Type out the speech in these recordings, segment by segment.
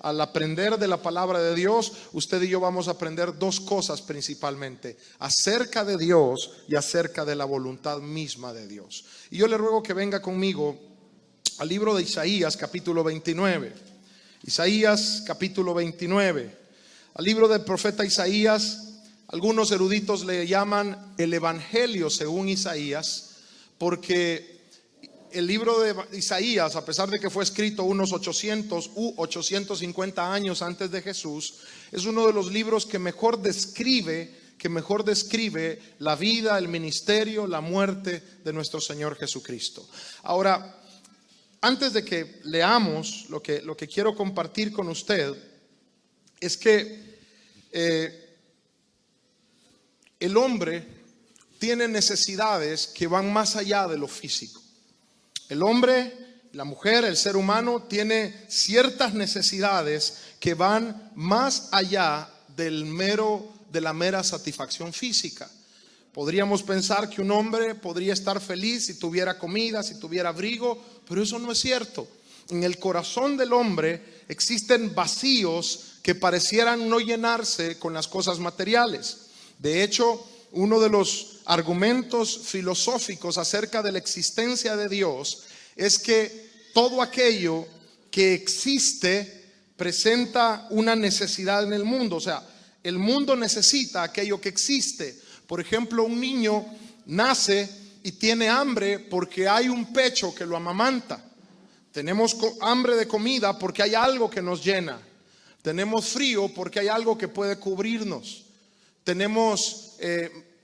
Al aprender de la palabra de Dios, usted y yo vamos a aprender dos cosas principalmente: acerca de Dios y acerca de la voluntad misma de Dios. Y yo le ruego que venga conmigo al libro de Isaías capítulo 29. Isaías capítulo 29. Al libro del profeta Isaías, algunos eruditos le llaman el Evangelio según Isaías, porque el libro de Isaías, a pesar de que fue escrito unos 800 u 850 años antes de Jesús, es uno de los libros que mejor describe la vida, el ministerio, la muerte de nuestro Señor Jesucristo. Ahora, antes de que leamos lo que quiero compartir con usted, es que el hombre tiene necesidades que van más allá de lo físico. El hombre, la mujer, el ser humano tiene ciertas necesidades que van más allá de la mera satisfacción física. Podríamos pensar que un hombre podría estar feliz si tuviera comida, si tuviera abrigo, pero eso no es cierto. En el corazón del hombre existen vacíos que parecieran no llenarse con las cosas materiales. De hecho, uno de los argumentos filosóficos acerca de la existencia de Dios es que todo aquello que existe presenta una necesidad en el mundo. O sea, el mundo necesita aquello que existe. Por ejemplo, un niño nace y tiene hambre porque hay un pecho que lo amamanta. Tenemos hambre de comida porque hay algo que nos llena. Tenemos frío porque hay algo que puede cubrirnos. Tenemos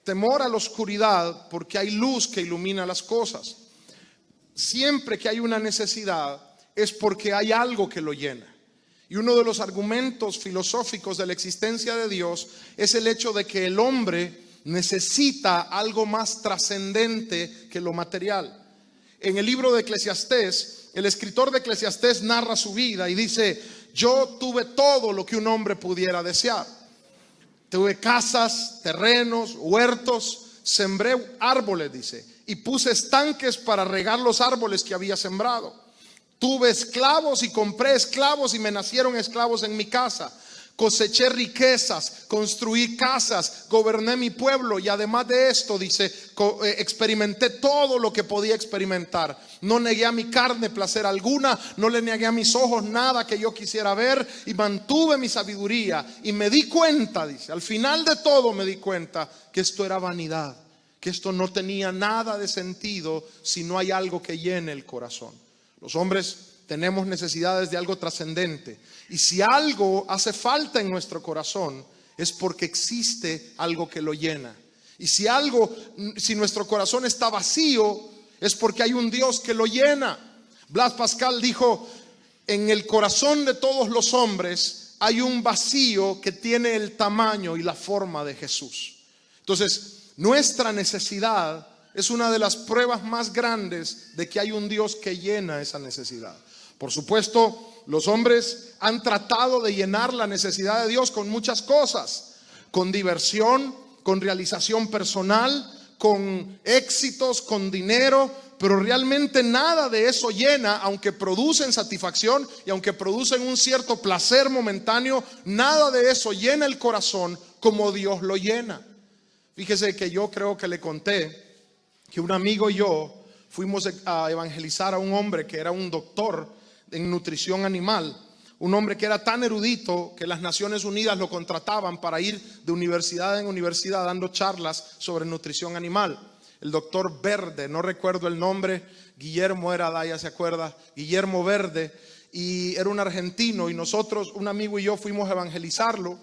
temor a la oscuridad porque hay luz que ilumina las cosas. Siempre que hay una necesidad es porque hay algo que lo llena. Y uno de los argumentos filosóficos de la existencia de Dios es el hecho de que el hombre necesita algo más trascendente que lo material. En el libro de Eclesiastés, el escritor de Eclesiastés narra su vida y dice: yo tuve todo lo que un hombre pudiera desear. Tuve casas, terrenos, huertos, sembré árboles, dice, y puse estanques para regar los árboles que había sembrado. Tuve esclavos y compré esclavos y me nacieron esclavos en mi casa. Coseché riquezas, construí casas, goberné mi pueblo y además de esto, dice, experimenté todo lo que podía experimentar. No negué a mi carne placer alguna, no le negué a mis ojos nada que yo quisiera ver y mantuve mi sabiduría. Y me di cuenta, dice, al final de todo me di cuenta que esto era vanidad, que esto no tenía nada de sentido si no hay algo que llene el corazón. Los hombres tenemos necesidades de algo trascendente. Y si algo hace falta en nuestro corazón, es porque existe algo que lo llena. Y si nuestro corazón está vacío, es porque hay un Dios que lo llena. Blaise Pascal dijo: en el corazón de todos los hombres hay un vacío que tiene el tamaño y la forma de Jesús. Entonces, nuestra necesidad es una de las pruebas más grandes de que hay un Dios que llena esa necesidad. Por supuesto, los hombres han tratado de llenar la necesidad de Dios con muchas cosas: con diversión, con realización personal, con éxitos, con dinero, pero realmente nada de eso llena. Aunque producen satisfacción y aunque producen un cierto placer momentáneo, nada de eso llena el corazón como Dios lo llena. Fíjese que yo creo que le conté que un amigo y yo fuimos a evangelizar a un hombre que era un doctor en nutrición animal, un hombre que era tan erudito que las Naciones Unidas lo contrataban para ir de universidad en universidad dando charlas sobre nutrición animal. El doctor Verde, no recuerdo el nombre, Guillermo era, Daya se acuerda, Guillermo Verde, y era un argentino, y nosotros, un amigo y yo, fuimos a evangelizarlo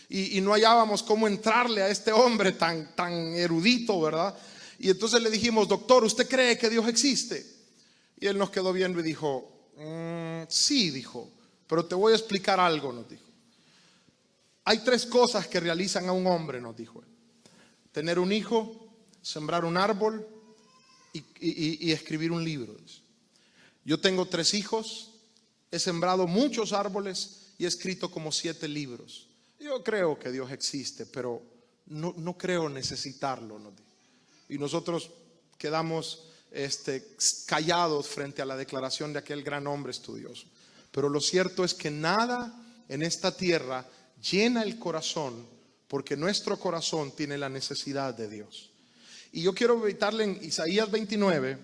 y no hallábamos cómo entrarle a este hombre tan erudito, ¿verdad? Y entonces le dijimos: doctor, ¿usted cree que Dios existe? Y él nos quedó viendo y dijo: sí, dijo, pero te voy a explicar algo, nos dijo. Hay 3 cosas que realizan a un hombre, nos dijo él: tener un hijo, sembrar un árbol y escribir un libro. Yo tengo 3 hijos, he sembrado muchos árboles y he escrito como 7 libros. Yo creo que Dios existe, pero no creo necesitarlo, nos dijo. Y nosotros quedamos callados frente a la declaración de aquel gran hombre estudioso. Pero lo cierto es que nada en esta tierra llena el corazón, porque nuestro corazón tiene la necesidad de Dios. Y yo quiero meditarle en Isaías 29,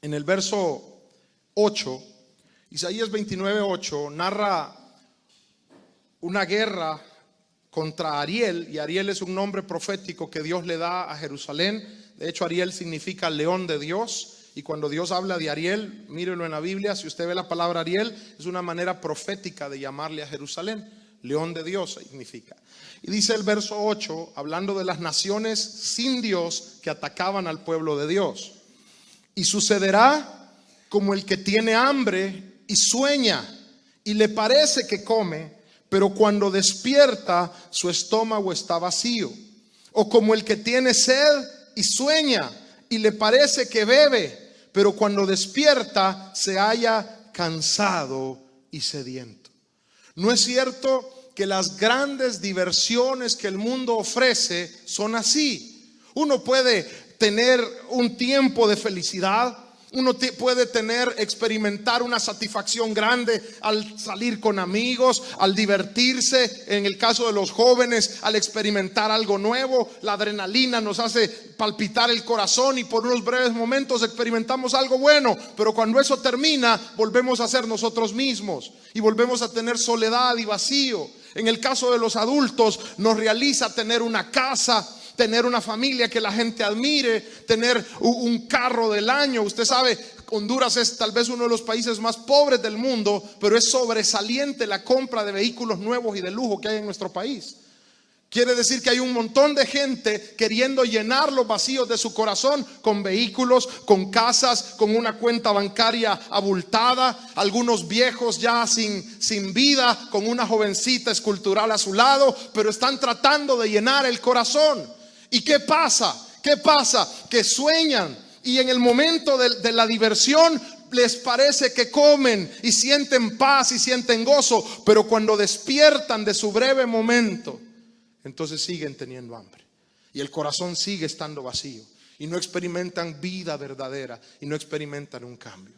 en el verso 8. Isaías 29:8 narra una guerra contra Ariel, y Ariel es un nombre profético que Dios le da a Jerusalén. De hecho, Ariel significa león de Dios, y cuando Dios habla de Ariel, mírelo en la Biblia, si usted ve la palabra Ariel, es una manera profética de llamarle a Jerusalén. León de Dios significa. Y dice el verso 8, hablando de las naciones sin Dios que atacaban al pueblo de Dios: y sucederá como el que tiene hambre y sueña, y le parece que come, pero cuando despierta su estómago está vacío. O como el que tiene sed y sueña, y le parece que bebe, pero cuando despierta se halla cansado y sediento. ¿No es cierto que las grandes diversiones que el mundo ofrece son así? Uno puede tener un tiempo de felicidad, uno puede experimentar una satisfacción grande al salir con amigos, al divertirse. En el caso de los jóvenes, al experimentar algo nuevo, la adrenalina nos hace palpitar el corazón y por unos breves momentos experimentamos algo bueno. Pero cuando eso termina, volvemos a ser nosotros mismos y volvemos a tener soledad y vacío. En el caso de los adultos, nos realiza tener una casa, tener una familia que la gente admire, tener un carro del año. Usted sabe, Honduras es tal vez uno de los países más pobres del mundo, pero es sobresaliente la compra de vehículos nuevos y de lujo que hay en nuestro país. Quiere decir que hay un montón de gente queriendo llenar los vacíos de su corazón con vehículos, con casas, con una cuenta bancaria abultada, algunos viejos ya sin vida, con una jovencita escultural a su lado, pero están tratando de llenar el corazón. ¿Y qué pasa? ¿Qué pasa? Que sueñan, y en el momento de la diversión les parece que comen y sienten paz y sienten gozo, pero cuando despiertan de su breve momento, entonces siguen teniendo hambre y el corazón sigue estando vacío y no experimentan vida verdadera y no experimentan un cambio.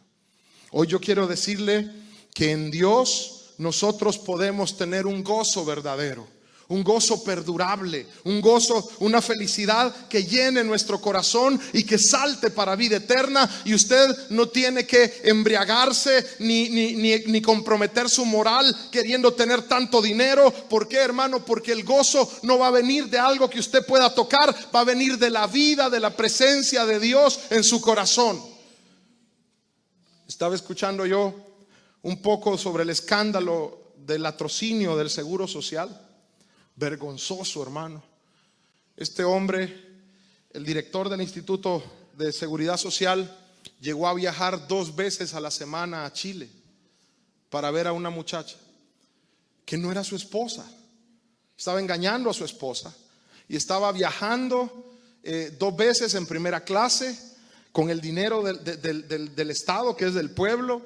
Hoy yo quiero decirle que en Dios nosotros podemos tener un gozo verdadero, un gozo perdurable, un gozo, una felicidad que llene nuestro corazón y que salte para vida eterna. Y usted no tiene que embriagarse ni comprometer su moral queriendo tener tanto dinero. ¿Por qué, hermano? Porque el gozo no va a venir de algo que usted pueda tocar, va a venir de la vida, de la presencia de Dios en su corazón. Estaba escuchando yo un poco sobre el escándalo del latrocinio del Seguro Social. Vergonzoso, hermano. Este hombre, el director del Instituto de Seguridad Social, llegó a viajar 2 veces a la semana a Chile para ver a una muchacha que no era su esposa. Estaba engañando a su esposa y estaba viajando 2 veces en primera clase con el dinero del Estado, que es del pueblo,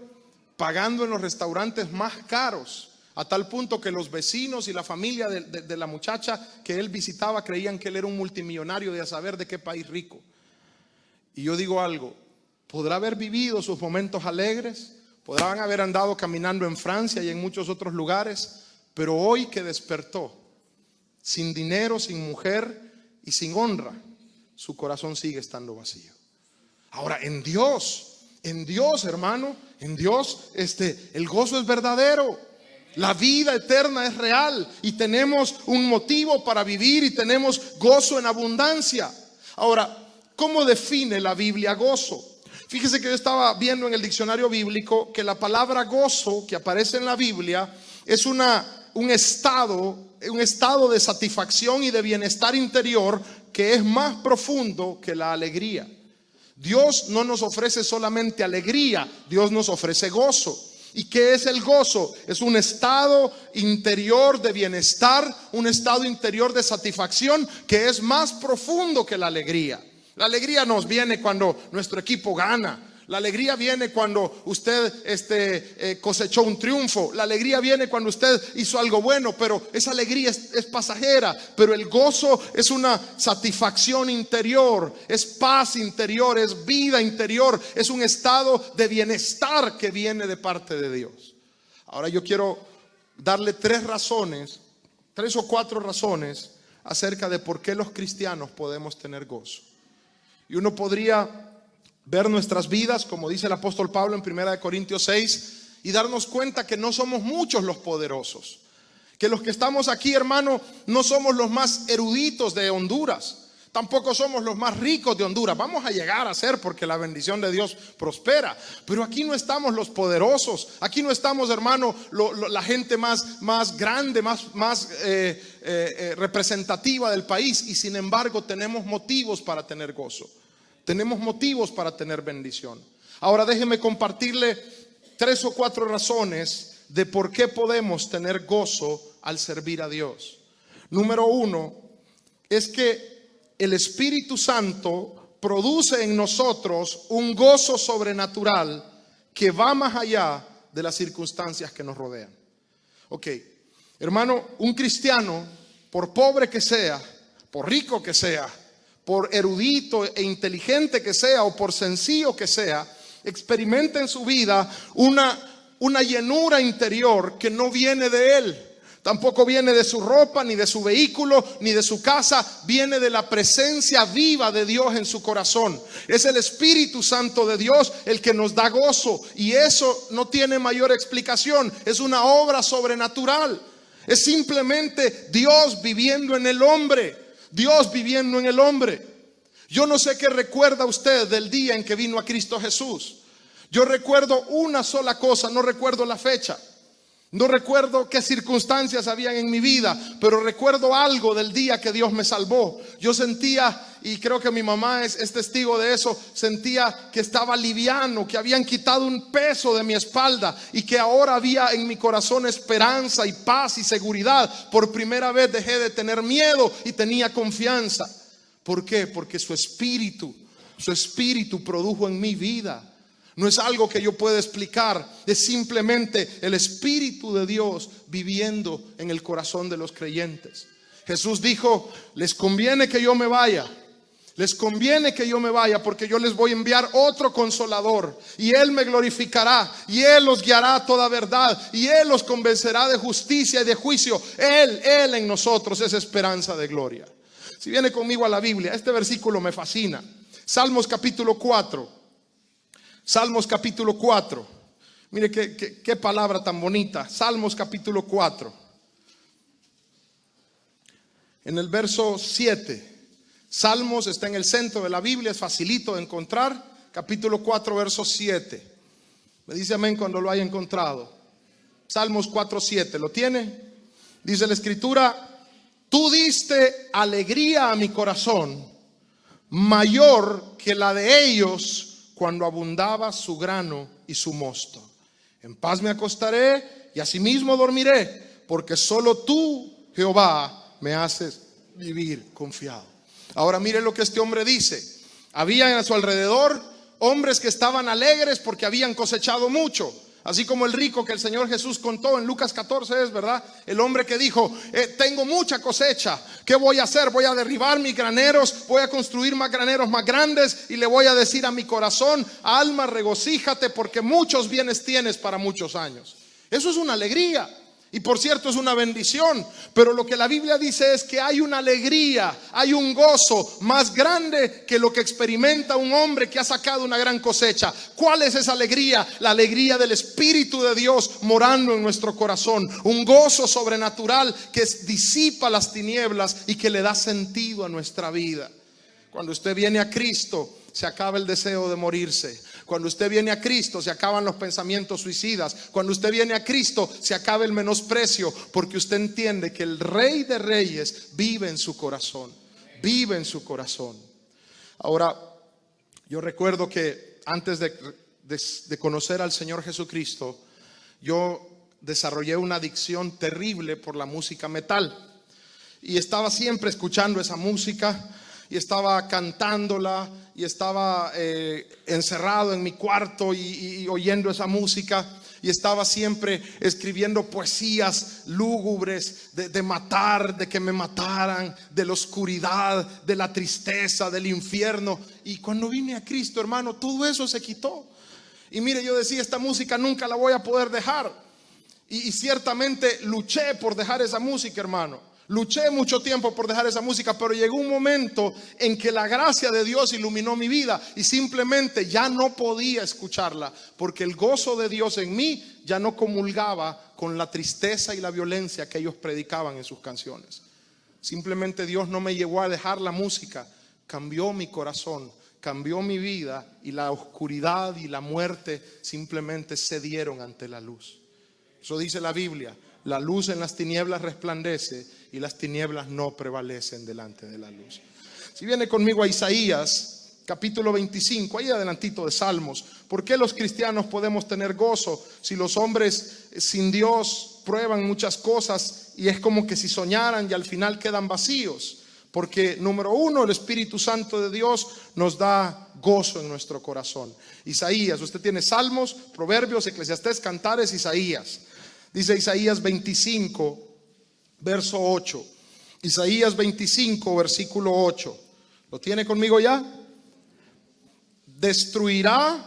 pagando en los restaurantes más caros. A tal punto que los vecinos y la familia de la muchacha que él visitaba creían que él era un multimillonario de a saber de qué país rico. Y yo digo algo: podrá haber vivido sus momentos alegres, podrán haber andado caminando en Francia y en muchos otros lugares, pero hoy que despertó sin dinero, sin mujer y sin honra, su corazón sigue estando vacío. Ahora, en Dios, hermano, en Dios el gozo es verdadero. La vida eterna es real y tenemos un motivo para vivir y tenemos gozo en abundancia. Ahora, ¿cómo define la Biblia gozo? Fíjese que yo estaba viendo en el diccionario bíblico que la palabra gozo que aparece en la Biblia es un estado de satisfacción y de bienestar interior que es más profundo que la alegría. Dios no nos ofrece solamente alegría, Dios nos ofrece gozo. ¿Y qué es el gozo? Es un estado interior de bienestar, un estado interior de satisfacción que es más profundo que la alegría. La alegría nos viene cuando nuestro equipo gana. La alegría viene cuando usted cosechó un triunfo. La alegría viene cuando usted hizo algo bueno, pero esa alegría es pasajera. Pero el gozo es una satisfacción interior, es paz interior, es vida interior, es un estado de bienestar que viene de parte de Dios. Ahora yo quiero darle 3 o 4 razones acerca de por qué los cristianos podemos tener gozo. Y uno podría ver nuestras vidas, como dice el apóstol Pablo en 1 Corintios 6, y darnos cuenta que no somos muchos los poderosos, que los que estamos aquí, hermano, no somos los más eruditos de Honduras, tampoco somos los más ricos de Honduras. Vamos a llegar a ser, porque la bendición de Dios prospera, pero aquí no estamos los poderosos, aquí no estamos, hermano, la gente más grande, más representativa del país, y sin embargo tenemos motivos para tener gozo, tenemos motivos para tener bendición. Ahora déjeme compartirle 3 o 4 razones de por qué podemos tener gozo al servir a Dios. Número 1 es que el Espíritu Santo produce en nosotros un gozo sobrenatural que va más allá de las circunstancias que nos rodean. Ok, hermano, un cristiano, por pobre que sea, por rico que sea, por erudito e inteligente que sea, o por sencillo que sea, experimenta en su vida una llenura interior que no viene de él. Tampoco viene de su ropa, ni de su vehículo, ni de su casa. Viene de la presencia viva de Dios en su corazón. Es el Espíritu Santo de Dios el que nos da gozo. Y eso no tiene mayor explicación. Es una obra sobrenatural. Es simplemente Dios viviendo en el hombre. Dios viviendo en el hombre. Yo no sé qué recuerda usted del día en que vino a Cristo Jesús. Yo recuerdo una sola cosa, no recuerdo la fecha. No recuerdo qué circunstancias habían en mi vida, pero recuerdo algo del día que Dios me salvó. Yo sentía, y creo que mi mamá es testigo de eso, sentía que estaba liviano, que habían quitado un peso de mi espalda y que ahora había en mi corazón esperanza y paz y seguridad. Por primera vez dejé de tener miedo y tenía confianza. ¿Por qué? Porque su espíritu produjo en mi vida. No es algo que yo pueda explicar, es simplemente el Espíritu de Dios viviendo en el corazón de los creyentes. Jesús dijo: les conviene que yo me vaya, les conviene que yo me vaya, porque yo les voy a enviar otro consolador, y Él me glorificará, y Él los guiará a toda verdad, y Él los convencerá de justicia y de juicio. Él en nosotros es esperanza de gloria. Si viene conmigo a la Biblia, este versículo me fascina. Salmos capítulo 4. Salmos capítulo 4. Mire qué palabra tan bonita. Salmos capítulo 4. En el verso 7. Salmos está en el centro de la Biblia, es facilito de encontrar. Capítulo 4, verso 7. Me dice amén cuando lo haya encontrado. Salmos 4, 7. ¿Lo tiene? Dice la escritura: tú diste alegría a mi corazón, mayor que la de ellos cuando abundaba su grano y su mosto. En paz me acostaré y asimismo dormiré, porque solo tú, Jehová, me haces vivir confiado. Ahora mire lo que este hombre dice. Había a su alrededor hombres que estaban alegres porque habían cosechado mucho. Así como el rico que el Señor Jesús contó en Lucas 14, es verdad, el hombre que dijo: tengo mucha cosecha, ¿qué voy a hacer? Voy a derribar mis graneros, voy a construir más graneros más grandes, y le voy a decir a mi corazón: alma, regocíjate, porque muchos bienes tienes para muchos años. Eso es una alegría. Y por cierto es una bendición, pero lo que la Biblia dice es que hay una alegría, hay un gozo más grande que lo que experimenta un hombre que ha sacado una gran cosecha. ¿Cuál es esa alegría? La alegría del Espíritu de Dios morando en nuestro corazón. Un gozo sobrenatural que disipa las tinieblas y que le da sentido a nuestra vida. Cuando usted viene a Cristo, se acaba el deseo de morirse. Cuando usted viene a Cristo, se acaban los pensamientos suicidas. Cuando usted viene a Cristo, se acaba el menosprecio, porque usted entiende que el Rey de Reyes vive en su corazón. Vive en su corazón. Ahora, yo recuerdo que antes de conocer al Señor Jesucristo, yo desarrollé una adicción terrible por la música metal. Y estaba siempre escuchando esa música, y estaba cantándola, y estaba encerrado en mi cuarto y oyendo esa música, y estaba siempre escribiendo poesías lúgubres de matar, de que me mataran, de la oscuridad, de la tristeza, del infierno. Y cuando vine a Cristo, hermano, todo eso se quitó. Y mire, yo decía: esta música nunca la voy a poder dejar. Y ciertamente luché por dejar esa música, hermano. Luché mucho tiempo por dejar esa música, pero llegó un momento en que la gracia de Dios iluminó mi vida y simplemente ya no podía escucharla, porque el gozo de Dios en mí ya no comulgaba con la tristeza y la violencia que ellos predicaban en sus canciones. Simplemente Dios no me llevó a dejar la música, cambió mi corazón, cambió mi vida, y la oscuridad y la muerte simplemente cedieron ante la luz. Eso dice la Biblia: la luz en las tinieblas resplandece y las tinieblas no prevalecen delante de la luz. Si viene conmigo a Isaías capítulo 25, ahí adelantito de Salmos. ¿Por qué los cristianos podemos tener gozo si los hombres sin Dios prueban muchas cosas y es como que si soñaran y al final quedan vacíos? Porque número uno, el Espíritu Santo de Dios nos da gozo en nuestro corazón. Isaías, usted tiene Salmos, Proverbios, Eclesiastés, Cantares, Isaías. Dice Isaías 25, verso 8. Isaías 25, versículo 8. ¿Lo tiene conmigo ya? Destruirá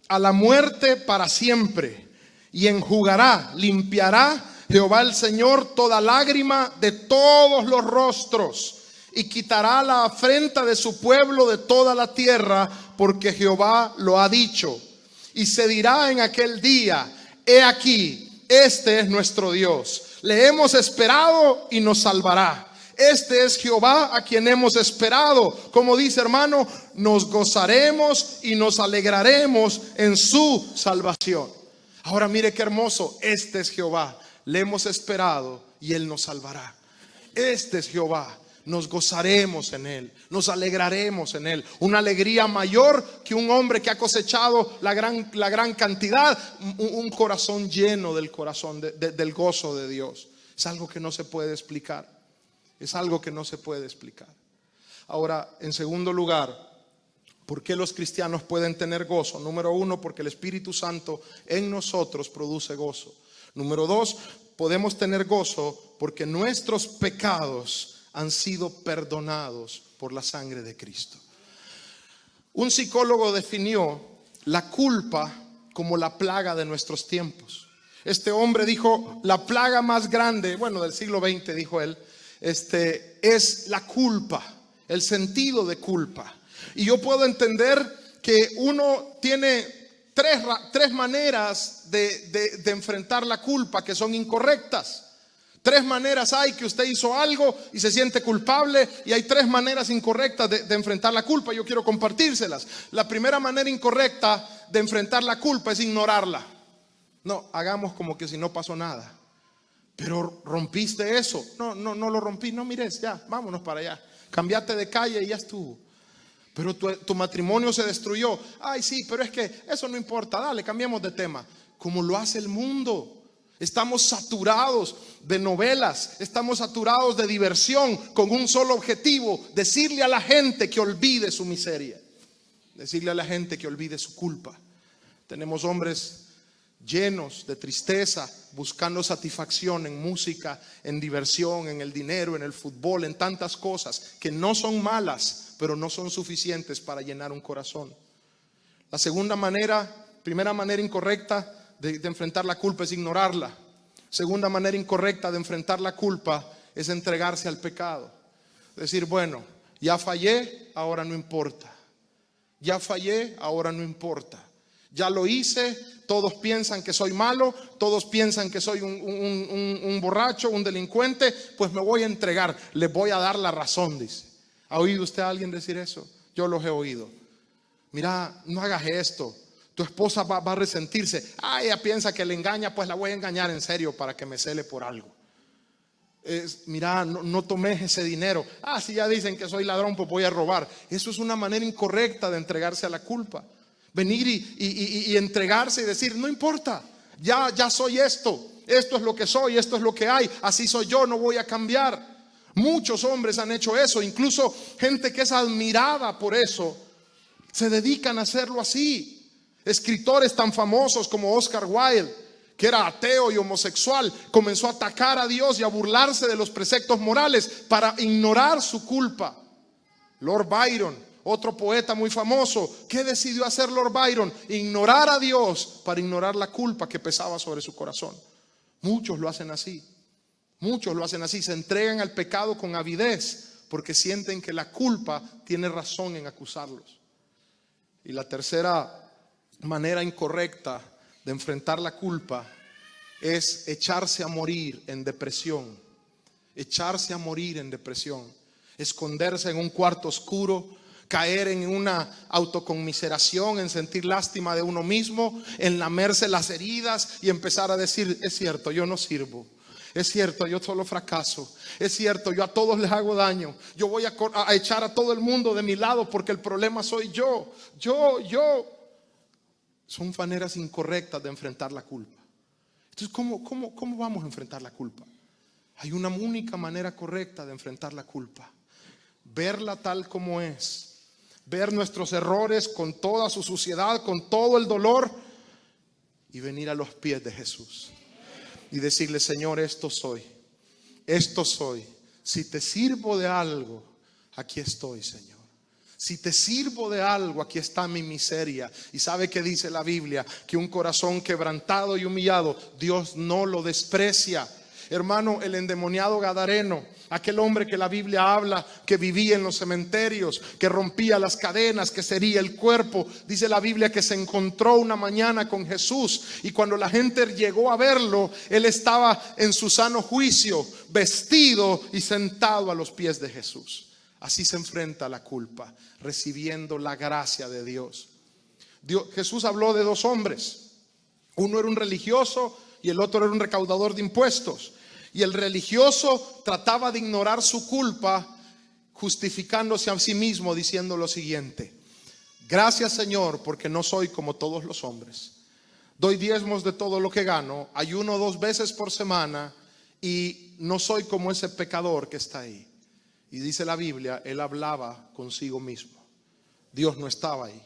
a la muerte para siempre y enjugará, limpiará Jehová el Señor toda lágrima de todos los rostros, y quitará la afrenta de su pueblo de toda la tierra, porque Jehová lo ha dicho. Y se dirá en aquel día: he aquí, este es nuestro Dios, le hemos esperado y nos salvará. Este es Jehová a quien hemos esperado. Como dice, hermano, nos gozaremos y nos alegraremos en su salvación. Ahora mire qué hermoso: este es Jehová, le hemos esperado y él nos salvará. Este es Jehová, nos gozaremos en él, nos alegraremos en él. Una alegría mayor que un hombre que ha cosechado la gran cantidad, un corazón lleno del corazón del gozo de Dios. Es algo que no se puede explicar. Es algo que no se puede explicar. Ahora, en segundo lugar, ¿por qué los cristianos pueden tener gozo? Número uno, porque el Espíritu Santo en nosotros produce gozo. Número dos, podemos tener gozo porque nuestros pecados han sido perdonados por la sangre de Cristo. Un psicólogo definió la culpa como la plaga de nuestros tiempos. Este hombre dijo: la plaga más grande, del siglo XX, dijo él, es la culpa, el sentido de culpa. Y yo puedo entender que uno tiene tres maneras de enfrentar la culpa que son incorrectas. Tres maneras hay que usted hizo algo y se siente culpable, y hay tres maneras incorrectas de enfrentar la culpa. Yo quiero compartírselas. La primera manera incorrecta de enfrentar la culpa es ignorarla. No, hagamos como que si no pasó nada. Pero rompiste eso. No lo rompí. No mires, ya, vámonos para allá. Cambiate de calle y ya estuvo. Pero tu matrimonio se destruyó. Ay, sí, pero es que eso no importa. Dale, cambiemos de tema. Como lo hace el mundo. Estamos saturados de novelas, estamos saturados de diversión con un solo objetivo: decirle a la gente que olvide su miseria, decirle a la gente que olvide su culpa. Tenemos hombres llenos de tristeza, buscando satisfacción en música, en diversión, en el dinero, en el fútbol, en tantas cosas que no son malas, pero no son suficientes para llenar un corazón. La primera manera incorrecta de enfrentar la culpa es ignorarla. Segunda manera incorrecta de enfrentar la culpa es entregarse al pecado. Decir: ya fallé, ahora no importa. Ya fallé, ahora no importa. Ya lo hice, todos piensan que soy malo, todos piensan que soy un borracho, un delincuente, pues me voy a entregar, les voy a dar la razón, dice. ¿Ha oído usted a alguien decir eso? Yo los he oído. Mira, no hagas esto. Tu esposa va a resentirse. Ella piensa que le engaña, pues la voy a engañar en serio para que me cele por algo. Mira, no tomes ese dinero. Si ya dicen que soy ladrón, pues voy a robar. Eso es una manera incorrecta de entregarse a la culpa. Venir y entregarse y decir: no importa, ya soy esto es lo que soy, esto es lo que hay, así soy yo, no voy a cambiar. Muchos hombres han hecho eso, incluso gente que es admirada por eso, se dedican a hacerlo así. Escritores tan famosos como Oscar Wilde, que era ateo y homosexual, comenzó a atacar a Dios y a burlarse de los preceptos morales para ignorar su culpa. Lord Byron, otro poeta muy famoso, ¿qué decidió hacer Lord Byron? Ignorar a Dios para ignorar la culpa que pesaba sobre su corazón. Muchos lo hacen así. Muchos lo hacen así. Se entregan al pecado con avidez porque sienten que la culpa tiene razón en acusarlos. Y la tercera manera incorrecta de enfrentar la culpa es echarse a morir en depresión. Echarse a morir en depresión. Esconderse en un cuarto oscuro, caer en una autoconmiseración, en sentir lástima de uno mismo, en lamerse las heridas y empezar a decir: es cierto, yo no sirvo. Es cierto, yo solo fracaso. Es cierto, yo a todos les hago daño. Yo voy a echar a todo el mundo de mi lado porque el problema soy yo. Son maneras incorrectas de enfrentar la culpa. Entonces, ¿cómo vamos a enfrentar la culpa? Hay una única manera correcta de enfrentar la culpa: verla tal como es. Ver nuestros errores con toda su suciedad, con todo el dolor, y venir a los pies de Jesús y decirle: Señor, esto soy. Si te sirvo de algo, aquí estoy, Señor. Si te sirvo de algo, aquí está mi miseria. Y sabe que dice la Biblia que un corazón quebrantado y humillado, Dios no lo desprecia. Hermano, el endemoniado gadareno, aquel hombre que la Biblia habla que vivía en los cementerios, que rompía las cadenas, que se hería el cuerpo, dice la Biblia que se encontró una mañana con Jesús, y cuando la gente llegó a verlo, él estaba en su sano juicio, vestido y sentado a los pies de Jesús. Así se enfrenta la culpa, recibiendo la gracia de Dios. Jesús habló de dos hombres. Uno era un religioso y el otro era un recaudador de impuestos. Y el religioso trataba de ignorar su culpa, justificándose a sí mismo, diciendo lo siguiente: gracias, Señor, porque no soy como todos los hombres. Doy diezmos de todo lo que gano, ayuno 2 veces por semana y no soy como ese pecador que está ahí. Y dice la Biblia, él hablaba consigo mismo. Dios no estaba ahí.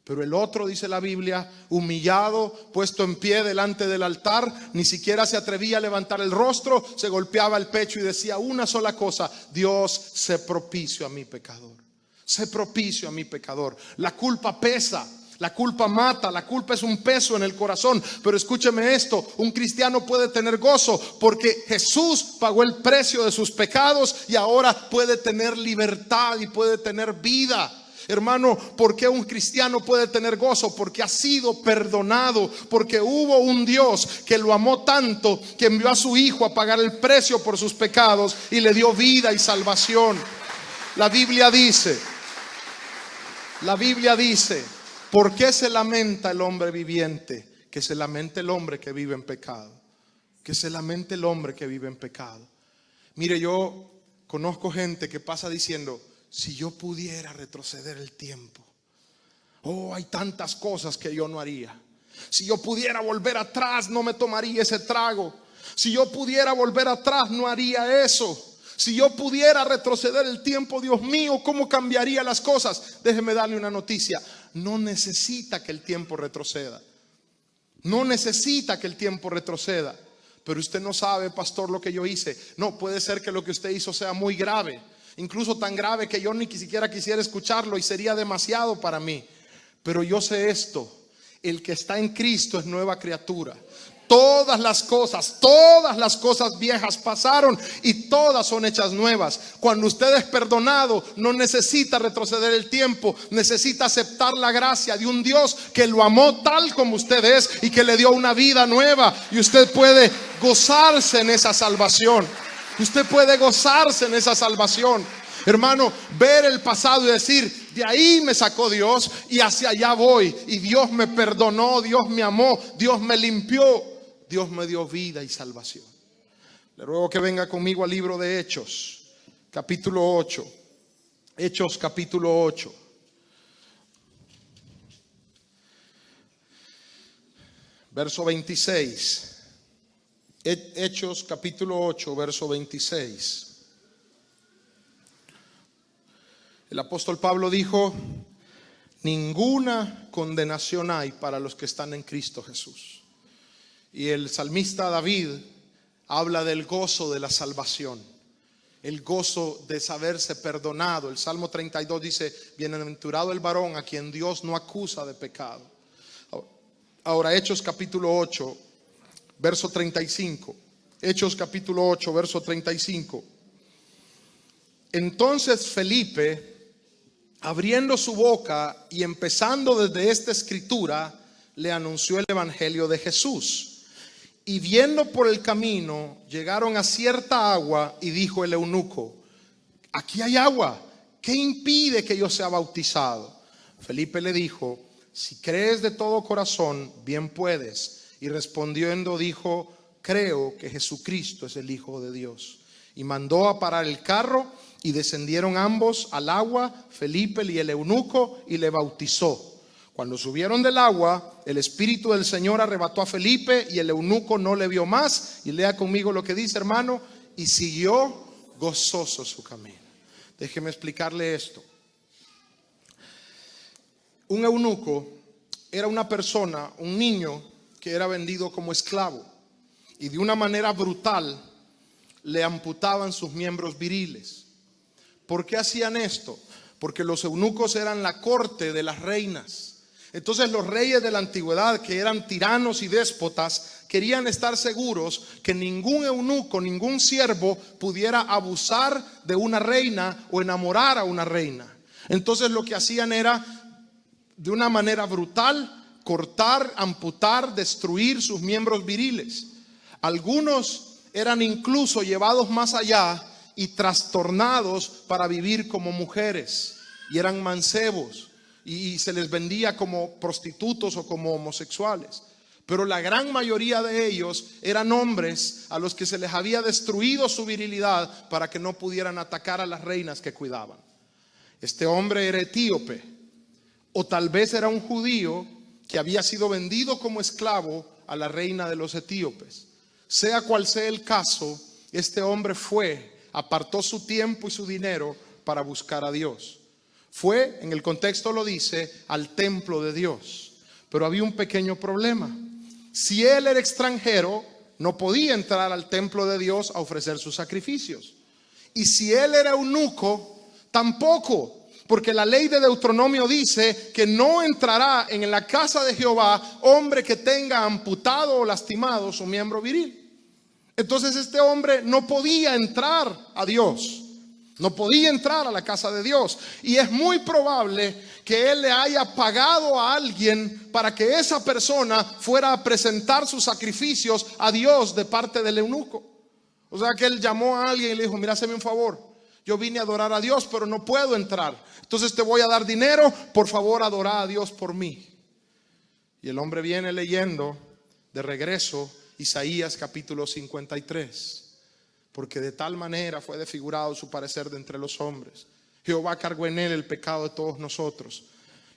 Pero el otro, dice la Biblia, humillado, puesto en pie delante del altar, ni siquiera se atrevía a levantar el rostro, se golpeaba el pecho y decía una sola cosa: Dios, sé propicio a mi pecador. Sé propicio a mi pecador. La culpa pesa, la culpa mata, la culpa es un peso en el corazón. Pero escúcheme esto: un cristiano puede tener gozo porque Jesús pagó el precio de sus pecados y ahora puede tener libertad y puede tener vida. Hermano, ¿por qué un cristiano puede tener gozo? Porque ha sido perdonado, porque hubo un Dios que lo amó tanto que envió a su Hijo a pagar el precio por sus pecados y le dio vida y salvación. La Biblia dice, ¿por qué se lamenta el hombre viviente? Que se lamente el hombre que vive en pecado. Que se lamente el hombre que vive en pecado. Mire, yo conozco gente que pasa diciendo: si yo pudiera retroceder el tiempo, hay tantas cosas que yo no haría. Si yo pudiera volver atrás, no me tomaría ese trago. Si yo pudiera volver atrás, no haría eso. Si yo pudiera retroceder el tiempo, Dios mío, ¿cómo cambiaría las cosas? Déjeme darle una noticia: no necesita que el tiempo retroceda. No necesita que el tiempo retroceda. Pero usted no sabe, pastor, lo que yo hice. No, puede ser que lo que usted hizo sea muy grave, incluso tan grave que yo ni siquiera quisiera escucharlo y sería demasiado para mí. Pero yo sé esto: el que está en Cristo es nueva criatura. Todas las cosas viejas pasaron y todas son hechas nuevas. Cuando usted es perdonado, no necesita retroceder el tiempo, necesita aceptar la gracia de un Dios que lo amó tal como usted es y que le dio una vida nueva. Y usted puede gozarse en esa salvación. Usted puede gozarse en esa salvación. Hermano, ver el pasado y decir: de ahí me sacó Dios y hacia allá voy. Y Dios me perdonó, Dios me amó, Dios me limpió, Dios me dio vida y salvación. Le ruego que venga conmigo al libro de Hechos, capítulo 8. Hechos, capítulo 8. Verso 26. Hechos capítulo 8, verso 26. El apóstol Pablo dijo: ninguna condenación hay para los que están en Cristo Jesús. Y el salmista David habla del gozo de la salvación, el gozo de saberse perdonado. El Salmo 32 dice: bienaventurado el varón a quien Dios no acusa de pecado. Ahora, Hechos capítulo 8, verso 35. Hechos capítulo 8, verso 35. Entonces Felipe, abriendo su boca y empezando desde esta escritura, le anunció el evangelio de Jesús. Y viendo por el camino, llegaron a cierta agua, y dijo el eunuco: aquí hay agua, ¿qué impide que yo sea bautizado? Felipe le dijo: si crees de todo corazón, bien puedes. Y respondiendo dijo: creo que Jesucristo es el Hijo de Dios. Y mandó a parar el carro, y descendieron ambos al agua, Felipe y el eunuco, y le bautizó. Cuando subieron del agua, el Espíritu del Señor arrebató a Felipe, y el eunuco no le vio más. Y lea conmigo lo que dice, hermano: y siguió gozoso su camino. Déjeme explicarle esto. Un eunuco era una persona, un niño que era vendido como esclavo, y de una manera brutal le amputaban sus miembros viriles. ¿Por qué hacían esto? Porque los eunucos eran la corte de las reinas. Entonces los reyes de la antigüedad, que eran tiranos y déspotas, querían estar seguros que ningún eunuco, ningún siervo pudiera abusar de una reina o enamorar a una reina. Entonces lo que hacían era, de una manera brutal, cortar, amputar, destruir sus miembros viriles. Algunos eran incluso llevados más allá y trastornados para vivir como mujeres, y eran mancebos, y se les vendía como prostitutos o como homosexuales. Pero la gran mayoría de ellos eran hombres a los que se les había destruido su virilidad para que no pudieran atacar a las reinas que cuidaban. Este hombre era etíope, o tal vez era un judío que había sido vendido como esclavo a la reina de los etíopes. Sea cual sea el caso, este hombre apartó su tiempo y su dinero para buscar a Dios. Fue, en el contexto lo dice, al templo de Dios. Pero había un pequeño problema. Si él era extranjero, no podía entrar al templo de Dios a ofrecer sus sacrificios. Y si él era eunuco, tampoco, porque la ley de Deuteronomio dice que no entrará en la casa de Jehová hombre que tenga amputado o lastimado su miembro viril. Entonces este hombre no podía entrar a Dios, no podía entrar a la casa de Dios. Y es muy probable que él le haya pagado a alguien para que esa persona fuera a presentar sus sacrificios a Dios de parte del eunuco. O sea que él llamó a alguien y le dijo: mira, hazme un favor, yo vine a adorar a Dios, pero no puedo entrar, entonces te voy a dar dinero, por favor adora a Dios por mí. Y el hombre viene leyendo de regreso Isaías capítulo 53. Porque de tal manera fue desfigurado su parecer de entre los hombres. Jehová cargó en él el pecado de todos nosotros.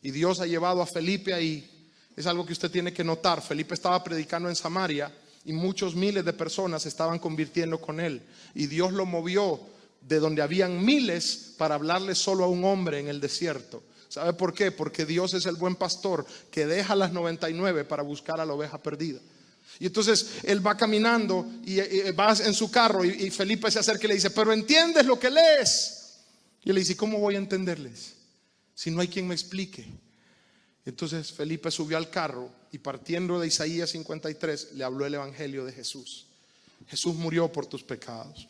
Y Dios ha llevado a Felipe ahí. Es algo que usted tiene que notar. Felipe estaba predicando en Samaria y muchos miles de personas se estaban convirtiendo con él. Y Dios lo movió de donde habían miles para hablarle solo a un hombre en el desierto. ¿Sabe por qué? Porque Dios es el buen pastor que deja las 99 para buscar a la oveja perdida. Y entonces él va caminando y va en su carro, y Felipe se acerca y le dice: pero ¿entiendes lo que lees? Y él le dice: ¿cómo voy a entenderles si no hay quien me explique? Entonces Felipe subió al carro y, partiendo de Isaías 53, le habló el evangelio de Jesús. Jesús murió por tus pecados,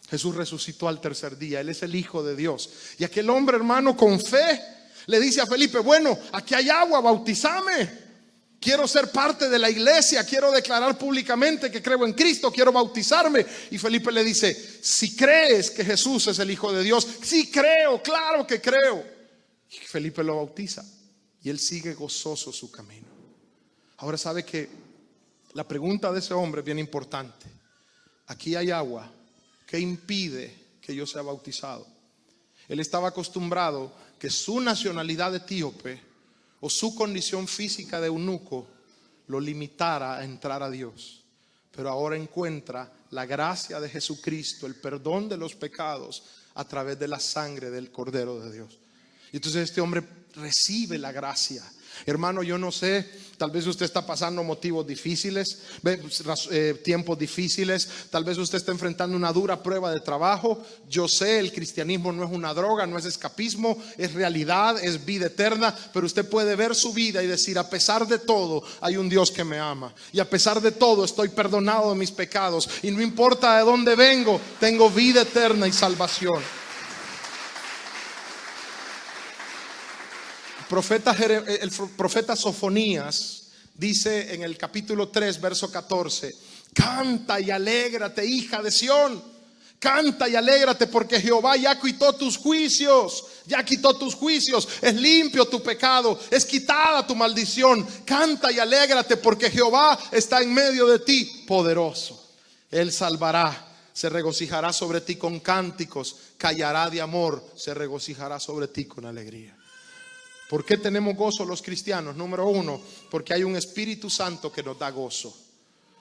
Jesús resucitó al tercer día, Él es el Hijo de Dios. Y aquel hombre, hermano, con fe le dice a Felipe: bueno, aquí hay agua, bautízame. Quiero ser parte de la iglesia, quiero declarar públicamente que creo en Cristo, quiero bautizarme. Y Felipe le dice: si crees que Jesús es el Hijo de Dios. Sí creo, claro que creo. Y Felipe lo bautiza y él sigue gozoso su camino. Ahora, sabe que la pregunta de ese hombre es bien importante. Aquí hay agua, ¿qué impide que yo sea bautizado? Él estaba acostumbrado que su nacionalidad etíope o su condición física de eunuco lo limitara a entrar a Dios. Pero ahora encuentra la gracia de Jesucristo, el perdón de los pecados a través de la sangre del Cordero de Dios. Y entonces este hombre recibe la gracia. Hermano, yo no sé, tal vez usted está pasando motivos difíciles, tiempos difíciles, tal vez usted está enfrentando una dura prueba de trabajo. Yo sé, el cristianismo no es una droga, no es escapismo, es realidad, es vida eterna. Pero usted puede ver su vida y decir: a pesar de todo, hay un Dios que me ama, y a pesar de todo estoy perdonado de mis pecados, y no importa de dónde vengo, tengo vida eterna y salvación. El profeta Sofonías dice en el capítulo 3 verso 14: canta y alégrate, hija de Sión, canta y alégrate, porque Jehová ya quitó tus juicios, ya quitó tus juicios, es limpio tu pecado, es quitada tu maldición. Canta y alégrate, porque Jehová está en medio de ti, poderoso. Él salvará, se regocijará sobre ti con cánticos, callará de amor, se regocijará sobre ti con alegría. ¿Por qué tenemos gozo los cristianos? Número uno, porque hay un Espíritu Santo que nos da gozo.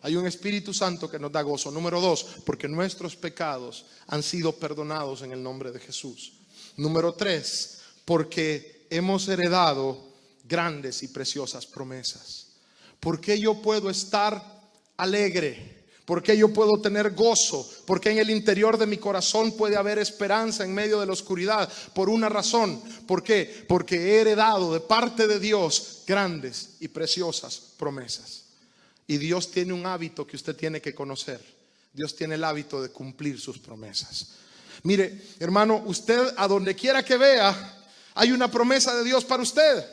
Hay un Espíritu Santo que nos da gozo. Número dos, porque nuestros pecados han sido perdonados en el nombre de Jesús. Número tres, porque hemos heredado grandes y preciosas promesas. ¿Por qué yo puedo estar alegre? ¿Por qué yo puedo tener gozo? Porque en el interior de mi corazón puede haber esperanza en medio de la oscuridad. Por una razón. ¿Por qué? Porque he heredado de parte de Dios grandes y preciosas promesas. Y Dios tiene un hábito que usted tiene que conocer. Dios tiene el hábito de cumplir sus promesas. Mire, hermano, usted a donde quiera que vea, hay una promesa de Dios para usted.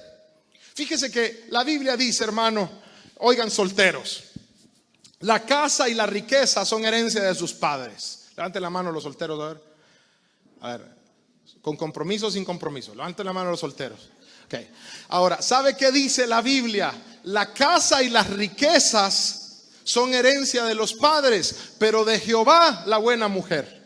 Fíjese que la Biblia dice, hermano, oigan, solteros, la casa y la riqueza son herencia de sus padres. Levanten la mano los solteros. A ver, con compromiso o sin compromiso. Levanten la mano los solteros. Okay. Ahora, ¿sabe qué dice la Biblia? La casa y las riquezas son herencia de los padres, pero de Jehová la buena mujer.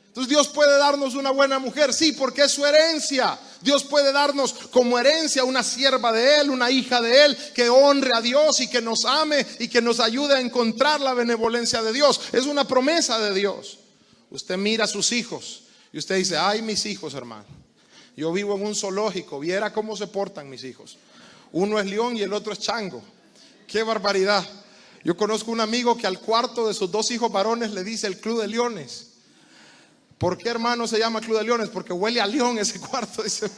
Entonces Dios puede darnos una buena mujer, sí, porque es su herencia. Dios puede darnos como herencia una sierva de Él, una hija de Él, que honre a Dios y que nos ame y que nos ayude a encontrar la benevolencia de Dios. Es una promesa de Dios. Usted mira a sus hijos y usted dice: ay, mis hijos, hermano, yo vivo en un zoológico, viera cómo se portan mis hijos. Uno es león y el otro es chango. Qué barbaridad. Yo conozco un amigo que al cuarto de sus dos hijos varones le dice el Club de Leones. ¿Por qué, hermano, se llama Club de Leones? Porque huele a león ese cuarto. Dice.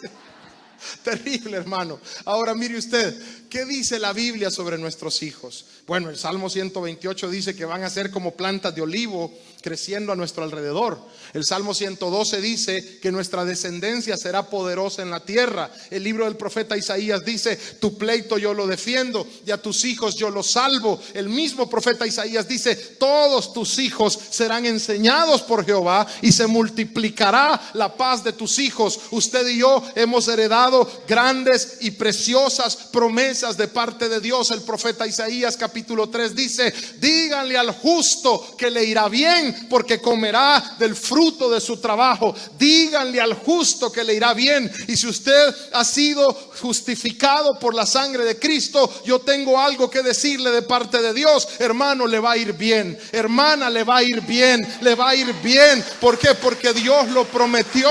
Terrible, hermano. Ahora mire usted, ¿qué dice la Biblia sobre nuestros hijos? Bueno, el Salmo 128 dice que van a ser como plantas de olivo creciendo a nuestro alrededor. El Salmo 112 dice que nuestra descendencia será poderosa en la tierra. El libro del profeta Isaías dice: tu pleito yo lo defiendo y a tus hijos yo los salvo. El mismo profeta Isaías dice: todos tus hijos serán enseñados por Jehová y se multiplicará la paz de tus hijos. Usted y yo hemos heredado grandes y preciosas promesas de parte de Dios. El profeta Isaías capítulo 3 dice: díganle al justo que le irá bien, porque comerá del fruto de su trabajo. Díganle al justo que le irá bien. Y si usted ha sido justificado por la sangre de Cristo, yo tengo algo que decirle de parte de Dios. Hermano, le va a ir bien. Hermana, le va a ir bien. Le va a ir bien. ¿Por qué? Porque Dios lo prometió.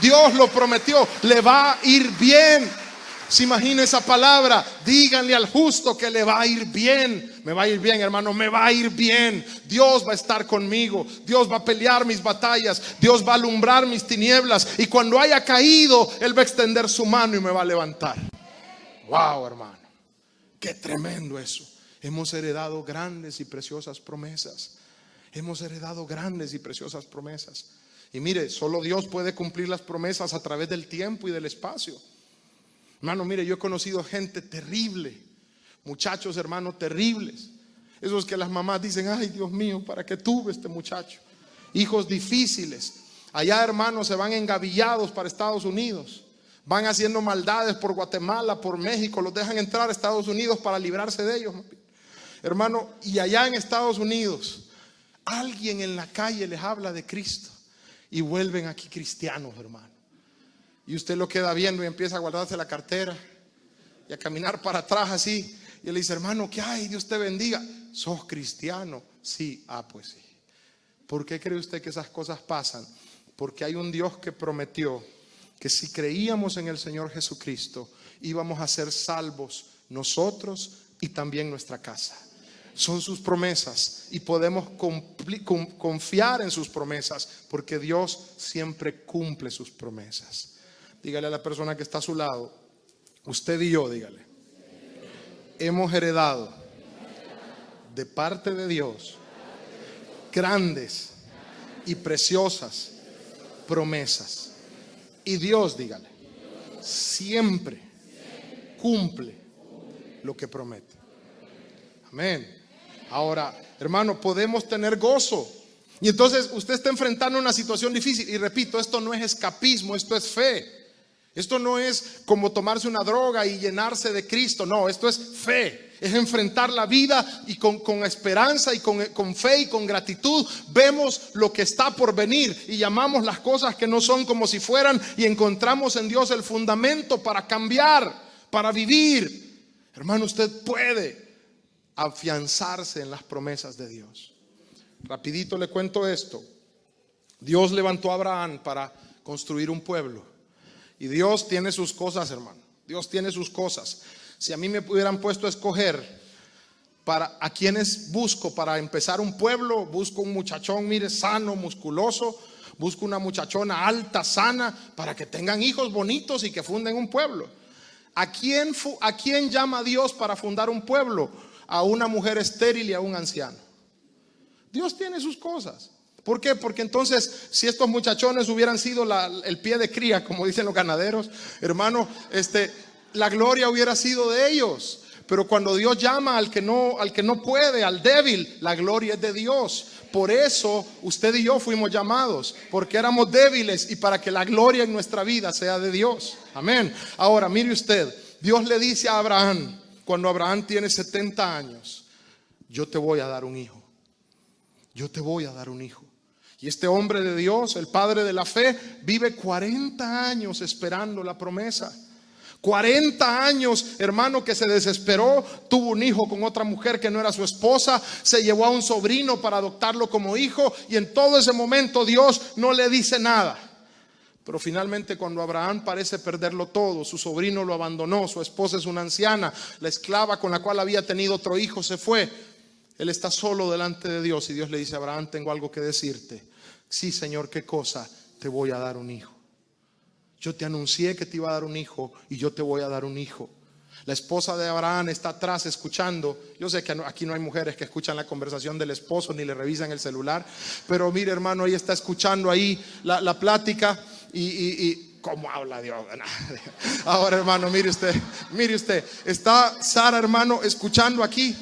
Dios lo prometió, le va a ir bien. Se imagina esa palabra: díganle al justo que le va a ir bien. Me va a ir bien, hermano, me va a ir bien. Dios va a estar conmigo. Dios va a pelear mis batallas. Dios va a alumbrar mis tinieblas. Y cuando haya caído, Él va a extender su mano y me va a levantar. Wow, hermano, qué tremendo eso. Hemos heredado grandes y preciosas promesas. Hemos heredado grandes y preciosas promesas. Y mire, solo Dios puede cumplir las promesas a través del tiempo y del espacio. Hermano, mire, yo he conocido gente terrible, muchachos, hermano, terribles. Esos que las mamás dicen: ay, Dios mío, ¿para qué tuve este muchacho? Hijos difíciles. Allá, hermanos, se van engavillados para Estados Unidos. Van haciendo maldades por Guatemala, por México. Los dejan entrar a Estados Unidos para librarse de ellos. Hermano, y allá en Estados Unidos, alguien en la calle les habla de Cristo y vuelven aquí cristianos, hermano. Y usted lo queda viendo y empieza a guardarse la cartera y a caminar para atrás así. Y él le dice: hermano, ¿qué hay? Dios te bendiga. ¿Sos cristiano? Sí. Pues sí. ¿Por qué cree usted que esas cosas pasan? Porque hay un Dios que prometió que si creíamos en el Señor Jesucristo, íbamos a ser salvos nosotros y también nuestra casa. Son sus promesas y podemos confiar en sus promesas, porque Dios siempre cumple sus promesas. Dígale a la persona que está a su lado, usted y yo, dígale, hemos heredado de parte de Dios grandes y preciosas promesas. Y Dios, dígale, siempre cumple lo que promete. Amén. Ahora, hermano, podemos tener gozo. Y entonces usted está enfrentando una situación difícil. Y repito, esto no es escapismo, esto es fe. Esto no es como tomarse una droga y llenarse de Cristo. No, esto es fe. Es enfrentar la vida y con esperanza y con fe y con gratitud vemos lo que está por venir y llamamos las cosas que no son como si fueran, y encontramos en Dios el fundamento para cambiar, para vivir. Hermano, usted puede afianzarse en las promesas de Dios. Rapidito le cuento esto. Dios levantó a Abraham para construir un pueblo. Y Dios tiene sus cosas, hermano. Dios tiene sus cosas. Si a mí me hubieran puesto a escoger a quienes busco para empezar un pueblo, busco un muchachón, mire, sano, musculoso. Busco una muchachona alta, sana, para que tengan hijos bonitos y que funden un pueblo. ¿A quién llama Dios para fundar un pueblo? A una mujer estéril y a un anciano. Dios tiene sus cosas. ¿Por qué? Porque entonces, si estos muchachones hubieran sido el pie de cría, como dicen los ganaderos, hermano, la gloria hubiera sido de ellos. Pero cuando Dios llama al que no puede, al débil, la gloria es de Dios. Por eso usted y yo fuimos llamados, porque éramos débiles y para que la gloria en nuestra vida sea de Dios. Amén. Ahora, mire usted, Dios le dice a Abraham, cuando Abraham tiene 70 años, yo te voy a dar un hijo. Yo te voy a dar un hijo. Y este hombre de Dios, el padre de la fe, vive 40 años esperando la promesa. 40 años, hermano, que se desesperó, tuvo un hijo con otra mujer que no era su esposa, se llevó a un sobrino para adoptarlo como hijo, y en todo ese momento Dios no le dice nada. Pero finalmente, cuando Abraham parece perderlo todo, su sobrino lo abandonó, su esposa es una anciana, la esclava con la cual había tenido otro hijo se fue, él está solo delante de Dios y Dios le dice: Abraham, tengo algo que decirte. Sí, Señor, ¿qué cosa? Te voy a dar un hijo. Yo te anuncié que te iba a dar un hijo y yo te voy a dar un hijo. La esposa de Abraham está atrás escuchando. Yo sé que aquí no hay mujeres que escuchan la conversación del esposo ni le revisan el celular, pero mire, hermano, ella está escuchando ahí la plática y ¿cómo habla Dios? Ahora, hermano, mire usted, está Sara, hermano, escuchando aquí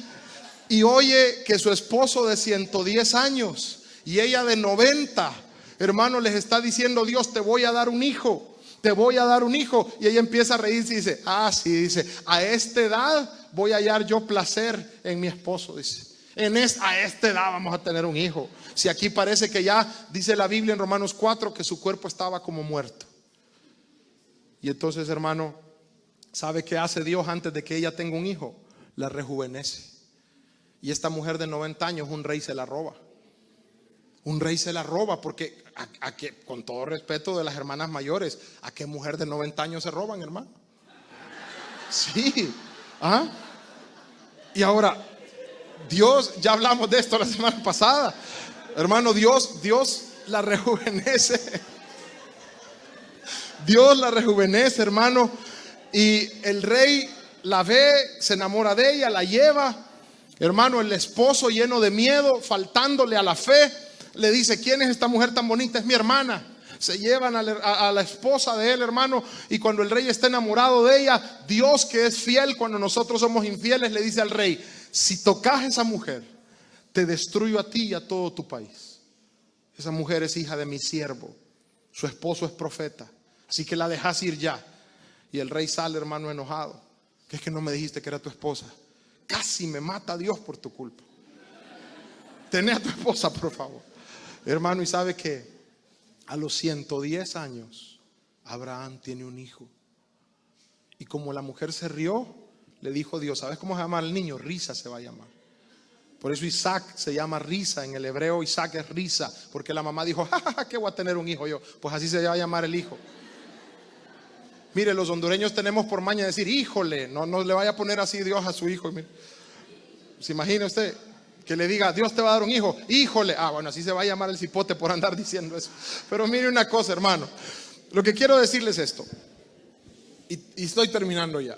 y oye que su esposo de 110 años y ella de 90, hermano, les está diciendo: Dios, te voy a dar un hijo. Te voy a dar un hijo. Y ella empieza a reírse y dice: sí, dice, a esta edad voy a hallar yo placer en mi esposo, dice. A esta edad vamos a tener un hijo. Si aquí parece que ya, dice la Biblia en Romanos 4, que su cuerpo estaba como muerto. Y entonces, hermano, ¿sabe qué hace Dios antes de que ella tenga un hijo? La rejuvenece. Y esta mujer de 90 años, un rey se la roba. Un rey se la roba, porque con todo respeto de las hermanas mayores, ¿a qué mujer de 90 años se roban, hermano? Sí. Y ahora, Dios, ya hablamos de esto la semana pasada, hermano, Dios la rejuvenece. Dios la rejuvenece, hermano. Y el rey la ve, se enamora de ella, la lleva. Hermano, el esposo, lleno de miedo, faltándole a la fe, le dice: ¿quién es esta mujer tan bonita? Es mi hermana. Se llevan a la esposa de él, hermano. Y cuando el rey está enamorado de ella, Dios, que es fiel cuando nosotros somos infieles, le dice al rey: si tocas a esa mujer, te destruyo a ti y a todo tu país. Esa mujer es hija de mi siervo, su esposo es profeta, así que la dejas ir ya. Y el rey sale, hermano, enojado: ¿qué es que no me dijiste que era tu esposa? Casi me mata Dios por tu culpa. Tené a tu esposa, por favor. Hermano, y sabe que a los 110 años Abraham tiene un hijo. Y como la mujer se rió, le dijo Dios: ¿sabes cómo se llama el niño? Risa se va a llamar. Por eso Isaac se llama risa. En el hebreo Isaac es risa, porque la mamá dijo: ja, ja, ja, que voy a tener un hijo yo. Pues así se va a llamar el hijo. Mire, los hondureños tenemos por maña decir, híjole, no le vaya a poner así Dios a su hijo. Mire, ¿se imagina usted que le diga, Dios te va a dar un hijo? Híjole, bueno, así se va a llamar el cipote por andar diciendo eso. Pero mire una cosa, hermano, lo que quiero decirles esto, y estoy terminando ya.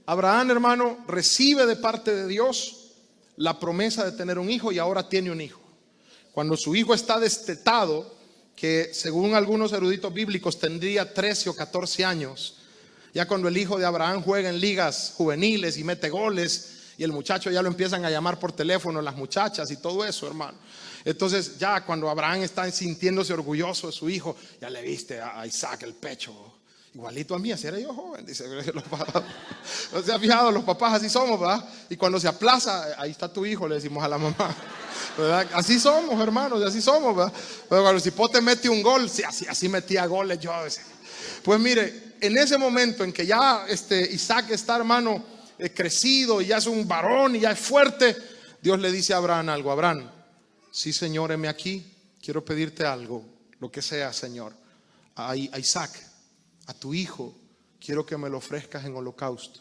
Abraham, hermano, recibe de parte de Dios la promesa de tener un hijo y ahora tiene un hijo. Cuando su hijo está destetado, que según algunos eruditos bíblicos tendría 13 o 14 años, ya cuando el hijo de Abraham juega en ligas juveniles y mete goles, y el muchacho ya lo empiezan a llamar por teléfono, las muchachas y todo eso, hermano. Entonces ya cuando Abraham está sintiéndose orgulloso de su hijo, ya le viste a Isaac el pecho, igualito a mí, así era yo joven, dice. No se ha fijado, los papás así somos, ¿verdad? Y cuando se aplaza, ahí está tu hijo, le decimos a la mamá, ¿verdad? Así somos, hermanos, así somos, ¿verdad? Pero cuando el cipote mete un gol, sí, así metía goles yo. Pues mire, en ese momento en que ya Isaac está, hermano, crecido y ya es un varón y ya es fuerte, Dios le dice a Abraham algo. Abraham, sí, Señor, heme aquí, quiero pedirte algo, lo que sea, Señor. A Isaac, a tu hijo, quiero que me lo ofrezcas en holocausto.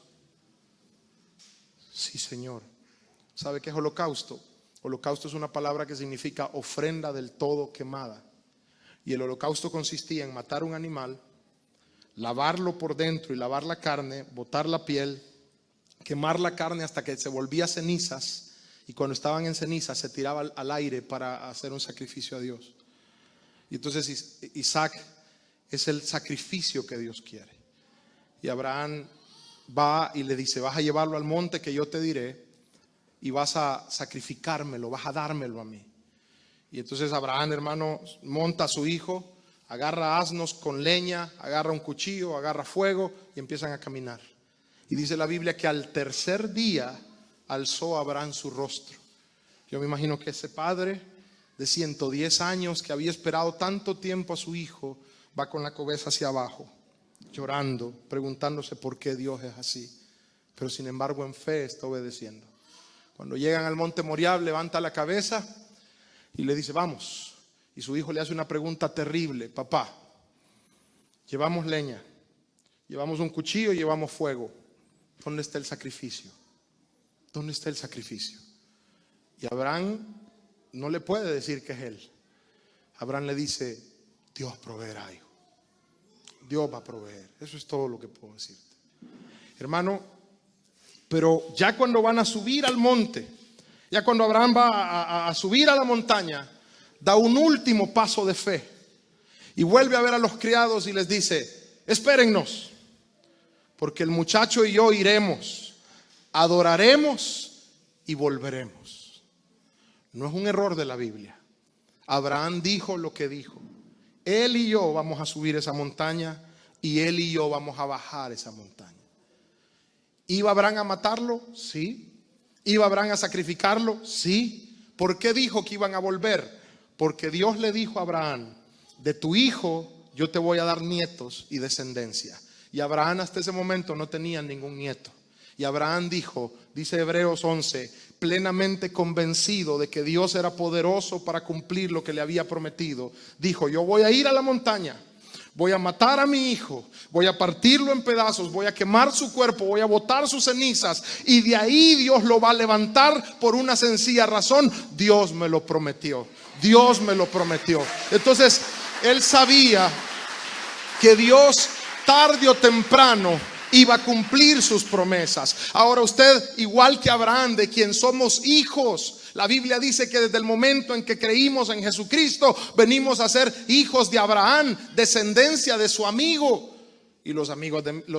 Sí, Señor. ¿Sabe qué es holocausto? Holocausto es una palabra que significa ofrenda del todo quemada. Y el holocausto consistía en matar un animal, lavarlo por dentro y lavar la carne, botar la piel, quemar la carne hasta que se volvía cenizas, y cuando estaban en cenizas se tiraba al aire para hacer un sacrificio a Dios. Y entonces Isaac es el sacrificio que Dios quiere. Y Abraham va y le dice, vas a llevarlo al monte que yo te diré y vas a sacrificármelo, vas a dármelo a mí. Y entonces Abraham, hermano, monta a su hijo, agarra asnos con leña, agarra un cuchillo, agarra fuego y empiezan a caminar. Y dice la Biblia que al tercer día alzó Abraham su rostro. Yo me imagino que ese padre de 110 años que había esperado tanto tiempo a su hijo va con la cabeza hacia abajo, llorando, preguntándose por qué Dios es así. Pero sin embargo en fe está obedeciendo. Cuando llegan al monte Moriah, levanta la cabeza y le dice, vamos. Y su hijo le hace una pregunta terrible. Papá, llevamos leña, llevamos un cuchillo y llevamos fuego. ¿Dónde está el sacrificio? ¿Dónde está el sacrificio? Y Abraham no le puede decir que es él. Abraham le dice, Dios proveerá, hijo. Dios va a proveer. Eso es todo lo que puedo decirte. Hermano, pero ya cuando van a subir al monte, ya cuando Abraham va a subir a la montaña, da un último paso de fe y vuelve a ver a los criados y les dice, espérennos, porque el muchacho y yo iremos, adoraremos y volveremos. No es un error de la Biblia. Abraham dijo lo que dijo. Él y yo vamos a subir esa montaña y él y yo vamos a bajar esa montaña. ¿Iba Abraham a matarlo? Sí. ¿Iba Abraham a sacrificarlo? Sí. ¿Por qué dijo que iban a volver? Porque Dios le dijo a Abraham, de tu hijo yo te voy a dar nietos y descendencia. Y Abraham hasta ese momento no tenía ningún nieto. Y Abraham dijo, dice Hebreos 11, plenamente convencido de que Dios era poderoso para cumplir lo que le había prometido, dijo, yo voy a ir a la montaña, voy a matar a mi hijo, voy a partirlo en pedazos, voy a quemar su cuerpo, voy a botar sus cenizas y de ahí Dios lo va a levantar por una sencilla razón, Dios me lo prometió, Dios me lo prometió. Entonces él sabía que Dios tarde o temprano iba a cumplir sus promesas. Ahora usted, igual que Abraham, de quien somos hijos, la Biblia dice que desde el momento en que creímos en Jesucristo, venimos a ser hijos de Abraham, descendencia de su amigo. Y los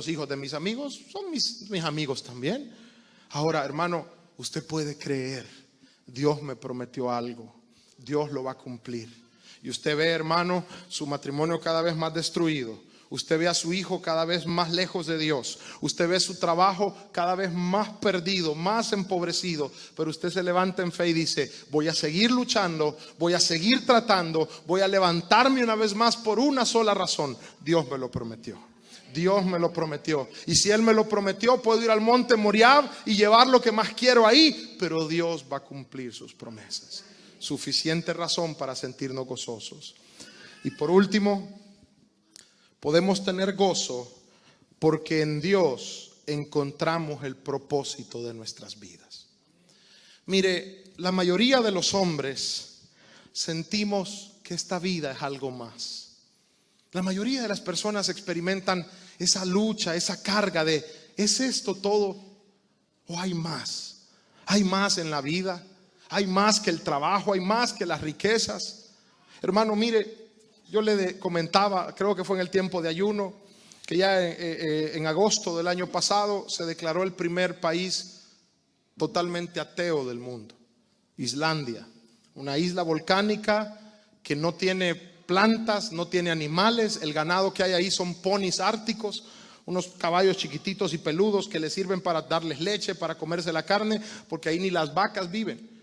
hijos de mis amigos son mis amigos también. Ahora, hermano, usted puede creer, Dios me prometió algo, Dios lo va a cumplir. Y usted ve, hermano, su matrimonio cada vez más destruido. Usted ve a su hijo cada vez más lejos de Dios. Usted ve su trabajo cada vez más perdido, más empobrecido. Pero usted se levanta en fe y dice, voy a seguir luchando, voy a seguir tratando, voy a levantarme una vez más por una sola razón. Dios me lo prometió. Dios me lo prometió. Y si Él me lo prometió, puedo ir al monte Moriah y llevar lo que más quiero ahí. Pero Dios va a cumplir sus promesas. Suficiente razón para sentirnos gozosos. Y por último, podemos tener gozo porque en Dios encontramos el propósito de nuestras vidas. Mire, la mayoría de los hombres sentimos que esta vida es algo más. La mayoría de las personas experimentan esa lucha, esa carga de, ¿es esto todo o hay más? Hay más en la vida, hay más que el trabajo, hay más que las riquezas. Hermano, mire, yo le comentaba, creo que fue en el tiempo de ayuno, que ya en agosto del año pasado se declaró el primer país totalmente ateo del mundo, Islandia, una isla volcánica que no tiene plantas, no tiene animales. El ganado que hay ahí son ponis árticos, unos caballos chiquititos y peludos que les sirven para darles leche, para comerse la carne, porque ahí ni las vacas viven.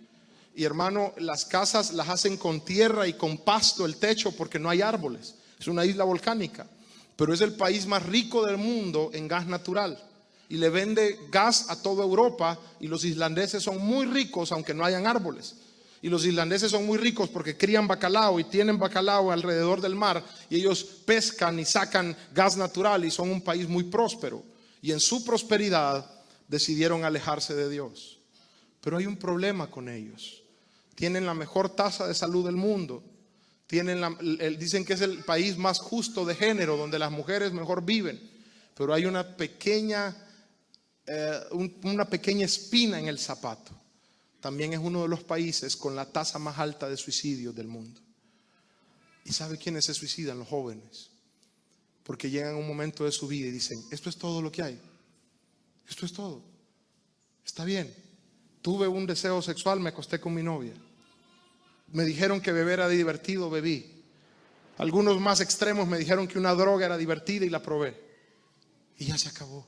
Y hermano, las casas las hacen con tierra y con pasto el techo porque no hay árboles. Es una isla volcánica, pero es el país más rico del mundo en gas natural y le vende gas a toda Europa. Y los islandeses son muy ricos aunque no hayan árboles. Y los islandeses son muy ricos porque crían bacalao y tienen bacalao alrededor del mar, y ellos pescan y sacan gas natural y son un país muy próspero. Y en su prosperidad decidieron alejarse de Dios. Pero hay un problema con ellos. Tienen la mejor tasa de salud del mundo. Dicen que es el país más justo de género, donde las mujeres mejor viven. Pero hay una pequeña espina en el zapato. También es uno de los países con la tasa más alta de suicidio del mundo. ¿Y sabe quiénes se suicidan? Los jóvenes. Porque llegan a un momento de su vida y dicen, esto es todo lo que hay. Esto es todo. Está bien. Tuve un deseo sexual, me acosté con mi novia. Me dijeron que beber era divertido, bebí. Algunos más extremos me dijeron que una droga era divertida y la probé. Y ya se acabó.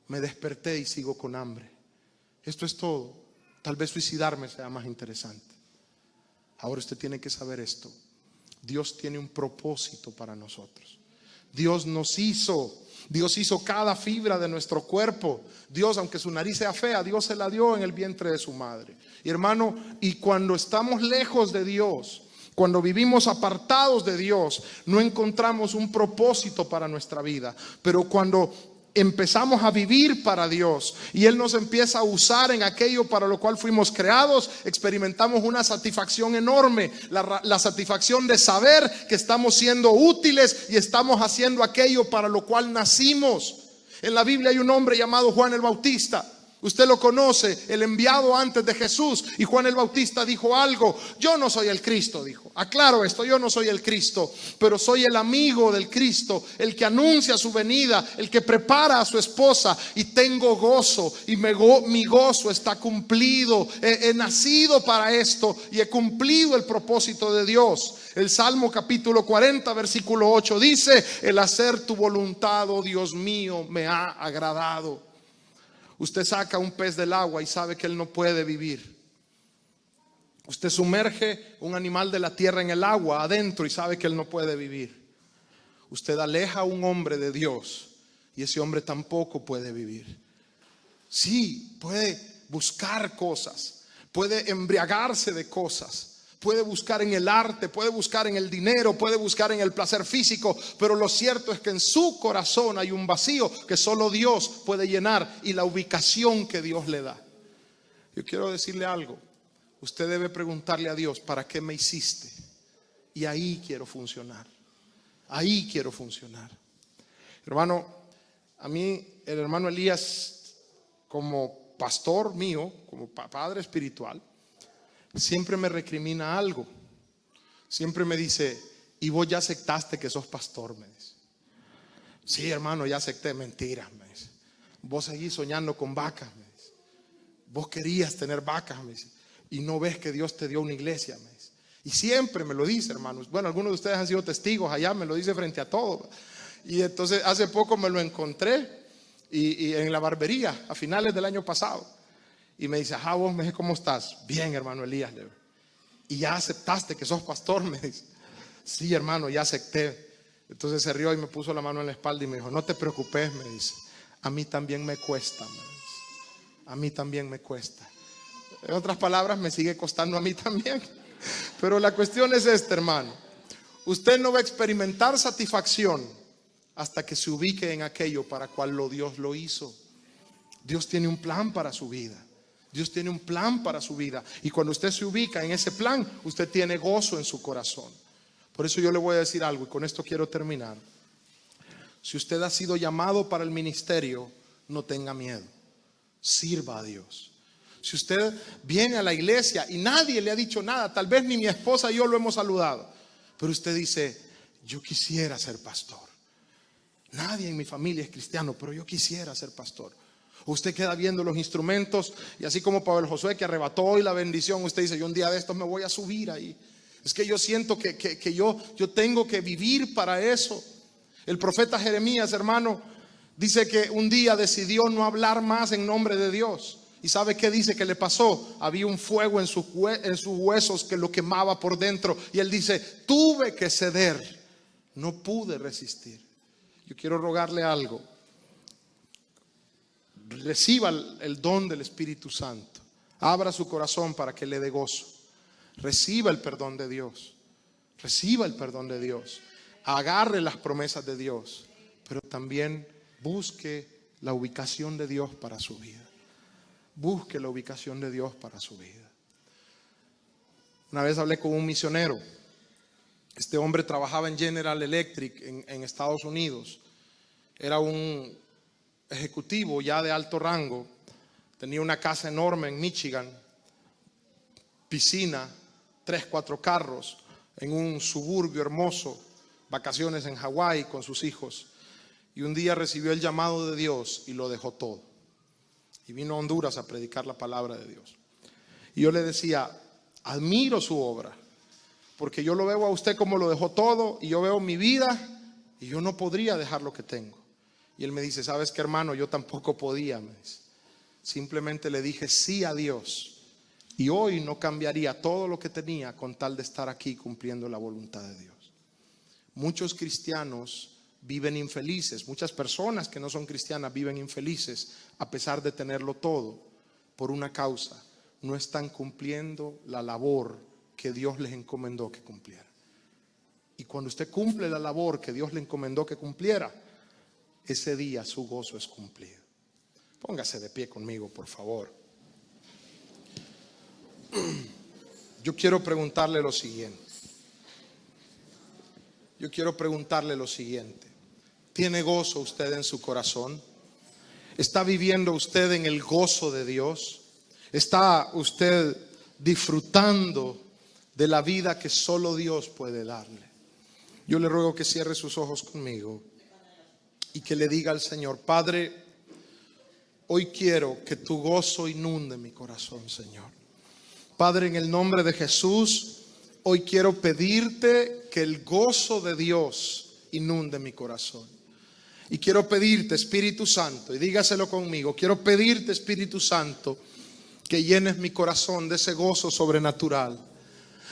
Me desperté y sigo con hambre. Esto es todo. Tal vez suicidarme sea más interesante. Ahora usted tiene que saber esto. Dios tiene un propósito para nosotros. Dios hizo cada fibra de nuestro cuerpo. Dios, aunque su nariz sea fea, Dios se la dio en el vientre de su madre. Y hermano, y cuando estamos lejos de Dios, cuando vivimos apartados de Dios, no encontramos un propósito para nuestra vida. Pero cuando empezamos a vivir para Dios y Él nos empieza a usar en aquello para lo cual fuimos creados, experimentamos una satisfacción enorme, la satisfacción de saber que estamos siendo útiles y estamos haciendo aquello para lo cual nacimos. En la Biblia hay un hombre llamado Juan el Bautista. Usted lo conoce, el enviado antes de Jesús. Y Juan el Bautista dijo algo: yo no soy el Cristo, dijo. Aclaro esto, yo no soy el Cristo, pero soy el amigo del Cristo, el que anuncia su venida, el que prepara a su esposa. Y tengo gozo, y mi gozo está cumplido. He nacido para esto y he cumplido el propósito de Dios. El Salmo capítulo 40 versículo 8 dice: el hacer tu voluntad, oh Dios mío, me ha agradado. Usted saca un pez del agua y sabe que él no puede vivir. Usted sumerge un animal de la tierra en el agua adentro y sabe que él no puede vivir. Usted aleja a un hombre de Dios y ese hombre tampoco puede vivir. Sí, puede buscar cosas, puede embriagarse de cosas, puede buscar en el arte, puede buscar en el dinero, puede buscar en el placer físico, pero lo cierto es que en su corazón hay un vacío que solo Dios puede llenar, y la ubicación que Dios le da. Yo quiero decirle algo. Usted debe preguntarle a Dios: ¿para qué me hiciste? Y ahí quiero funcionar. Ahí quiero funcionar. Hermano, a mí el hermano Elías, como pastor mío, como padre espiritual, siempre me recrimina algo. Siempre me dice: ¿y vos ya aceptaste que sos pastor? Me dice. Sí, hermano, ya acepté. Mentira, me dice. Vos seguís soñando con vacas, me dice. Vos querías tener vacas, me dice, y no ves que Dios te dio una iglesia, me dice. Y siempre me lo dice, hermanos. Bueno, algunos de ustedes han sido testigos allá, me lo dice frente a todos. Y entonces hace poco me lo encontré y en la barbería a finales del año pasado. Y me dice: ajá, vos, me dice, ¿cómo estás? Bien, hermano Elías. ¿Y ya aceptaste que sos pastor? Me dice. Sí, hermano, ya acepté. Entonces se rió y me puso la mano en la espalda y me dijo: no te preocupes, me dice, a mí también me cuesta, me dice. A mí también me cuesta. En otras palabras, me sigue costando a mí también. Pero la cuestión es esta, hermano. Usted no va a experimentar satisfacción hasta que se ubique en aquello para cual Dios lo hizo. Dios tiene un plan para su vida. Dios tiene un plan para su vida. Y cuando usted se ubica en ese plan, usted tiene gozo en su corazón. Por eso yo le voy a decir algo, y con esto quiero terminar. Si usted ha sido llamado para el ministerio, no tenga miedo. Sirva a Dios. Si usted viene a la iglesia y nadie le ha dicho nada, tal vez ni mi esposa y yo lo hemos saludado, pero usted dice: yo quisiera ser pastor. Nadie en mi familia es cristiano, pero yo quisiera ser pastor. Usted queda viendo los instrumentos y así como Pablo Josué, que arrebató hoy la bendición, usted dice: yo un día de estos me voy a subir ahí. Es que yo siento que yo tengo que vivir para eso. El profeta Jeremías, hermano, dice que un día decidió no hablar más en nombre de Dios. ¿Y sabe qué dice que le pasó? Había un fuego en sus huesos que lo quemaba por dentro. Y él dice: tuve que ceder, no pude resistir. Yo quiero rogarle algo. Reciba el don del Espíritu Santo. Abra su corazón para que le dé gozo. Reciba el perdón de Dios. Reciba el perdón de Dios. Agarre las promesas de Dios. Pero también busque la ubicación de Dios para su vida. Busque la ubicación de Dios para su vida. Una vez hablé con un misionero. Este hombre trabajaba en General Electric en Estados Unidos. Era un ejecutivo ya de alto rango. Tenía una casa enorme en Michigan, piscina, 3-4 carros, en un suburbio hermoso, vacaciones en Hawái con sus hijos. Y un día recibió el llamado de Dios y lo dejó todo. Y vino a Honduras a predicar la palabra de Dios. Y yo le decía: admiro su obra, porque yo lo veo a usted como lo dejó todo, y yo veo mi vida y yo no podría dejar lo que tengo. Y él me dice: ¿sabes qué, hermano? Yo tampoco podía. Me dice. Simplemente le dije sí a Dios. Y hoy no cambiaría todo lo que tenía con tal de estar aquí cumpliendo la voluntad de Dios. Muchos cristianos viven infelices. Muchas personas que no son cristianas viven infelices a pesar de tenerlo todo, por una causa: no están cumpliendo la labor que Dios les encomendó que cumpliera. Y cuando usted cumple la labor que Dios le encomendó que cumpliera, ese día su gozo es cumplido. Póngase de pie conmigo, por favor. Yo quiero preguntarle lo siguiente. ¿Tiene gozo usted en su corazón? ¿Está viviendo usted en el gozo de Dios? ¿Está usted disfrutando de la vida que solo Dios puede darle? Yo le ruego que cierre sus ojos conmigo y que le diga al Señor: Padre, hoy quiero que tu gozo inunde mi corazón, Señor. Padre, en el nombre de Jesús, hoy quiero pedirte que el gozo de Dios inunde mi corazón. Y quiero pedirte, Espíritu Santo, y dígaselo conmigo, quiero pedirte, Espíritu Santo, que llenes mi corazón de ese gozo sobrenatural,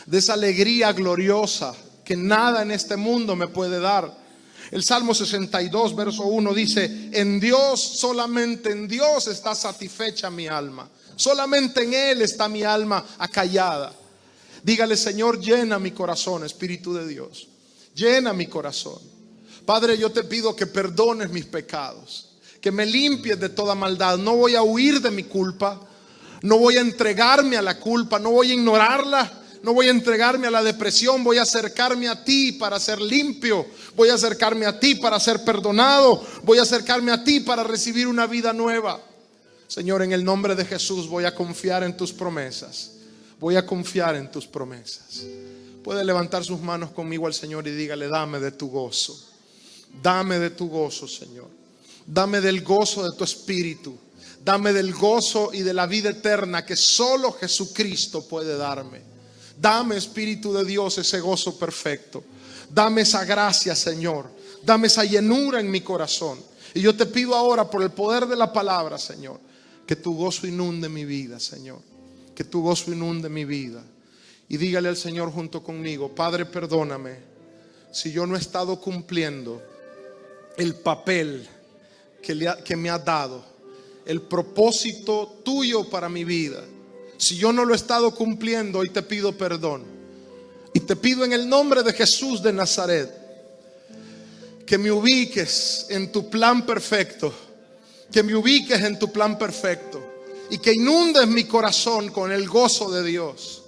de esa alegría gloriosa que nada en este mundo me puede dar. El Salmo 62, verso 1 dice: en Dios, solamente en Dios está satisfecha mi alma. Solamente en Él está mi alma acallada. Dígale: Señor, llena mi corazón, Espíritu de Dios. Llena mi corazón. Padre, yo te pido que perdones mis pecados, que me limpies de toda maldad. No voy a huir de mi culpa. No voy a entregarme a la culpa. No voy a ignorarla. No voy a entregarme a la depresión. Voy a acercarme a ti para ser limpio. Voy a acercarme a ti para ser perdonado. Voy a acercarme a ti para recibir una vida nueva. Señor, en el nombre de Jesús voy a confiar en tus promesas. Voy a confiar en tus promesas. Puede levantar sus manos conmigo al Señor y dígale: dame de tu gozo. Dame de tu gozo, Señor. Dame del gozo de tu espíritu. Dame del gozo y de la vida eterna que solo Jesucristo puede darme. Dame, Espíritu de Dios, ese gozo perfecto. Dame esa gracia, Señor. Dame esa llenura en mi corazón. Y yo te pido ahora, por el poder de la palabra, Señor, que tu gozo inunde mi vida, Señor. Que tu gozo inunde mi vida. Y dígale al Señor junto conmigo: Padre, perdóname si yo no he estado cumpliendo el papel que me has dado, el propósito tuyo para mi vida. Si yo no lo he estado cumpliendo, hoy te pido perdón. Y te pido en el nombre de Jesús de Nazaret que me ubiques en tu plan perfecto, que me ubiques en tu plan perfecto y que inundes mi corazón con el gozo de Dios.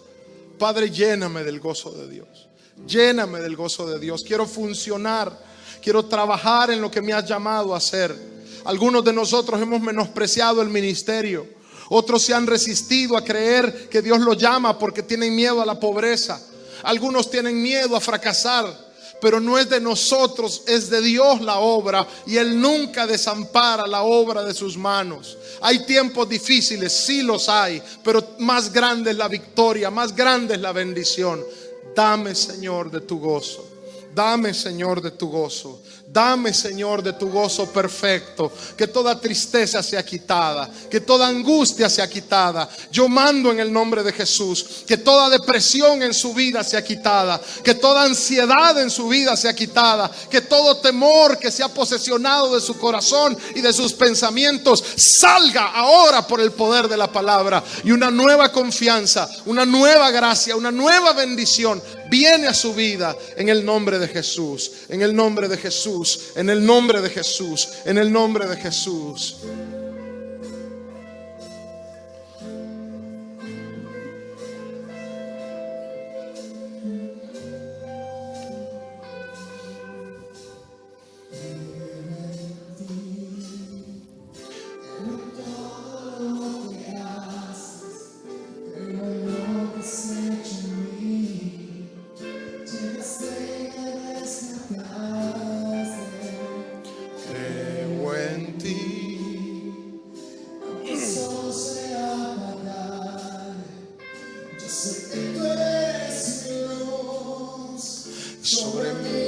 Padre, lléname del gozo de Dios. Lléname del gozo de Dios. Quiero funcionar, quiero trabajar en lo que me has llamado a hacer. Algunos de nosotros hemos menospreciado el ministerio. Otros se han resistido a creer que Dios los llama porque tienen miedo a la pobreza. Algunos tienen miedo a fracasar. Pero no es de nosotros, es de Dios la obra, y Él nunca desampara la obra de sus manos. Hay tiempos difíciles, sí los hay, pero más grande es la victoria, más grande es la bendición. Dame, Señor, de tu gozo. Dame, Señor, de tu gozo. Dame, Señor, de tu gozo perfecto. Que toda tristeza sea quitada, que toda angustia sea quitada. Yo mando en el nombre de Jesús que toda depresión en su vida sea quitada, que toda ansiedad en su vida sea quitada, que todo temor que se ha posesionado de su corazón y de sus pensamientos salga ahora por el poder de la palabra. Y una nueva confianza, una nueva gracia, una nueva bendición viene a su vida en el nombre de Jesús, en el nombre de Jesús, en el nombre de Jesús, en el nombre de Jesús. Sobre mí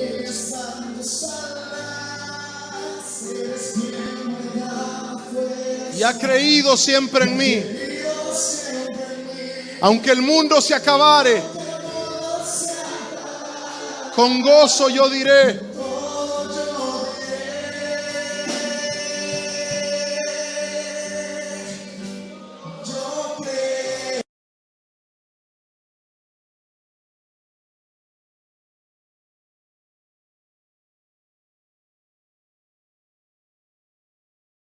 y ha creído siempre en mí. Aunque el mundo se acabare, con gozo yo diré: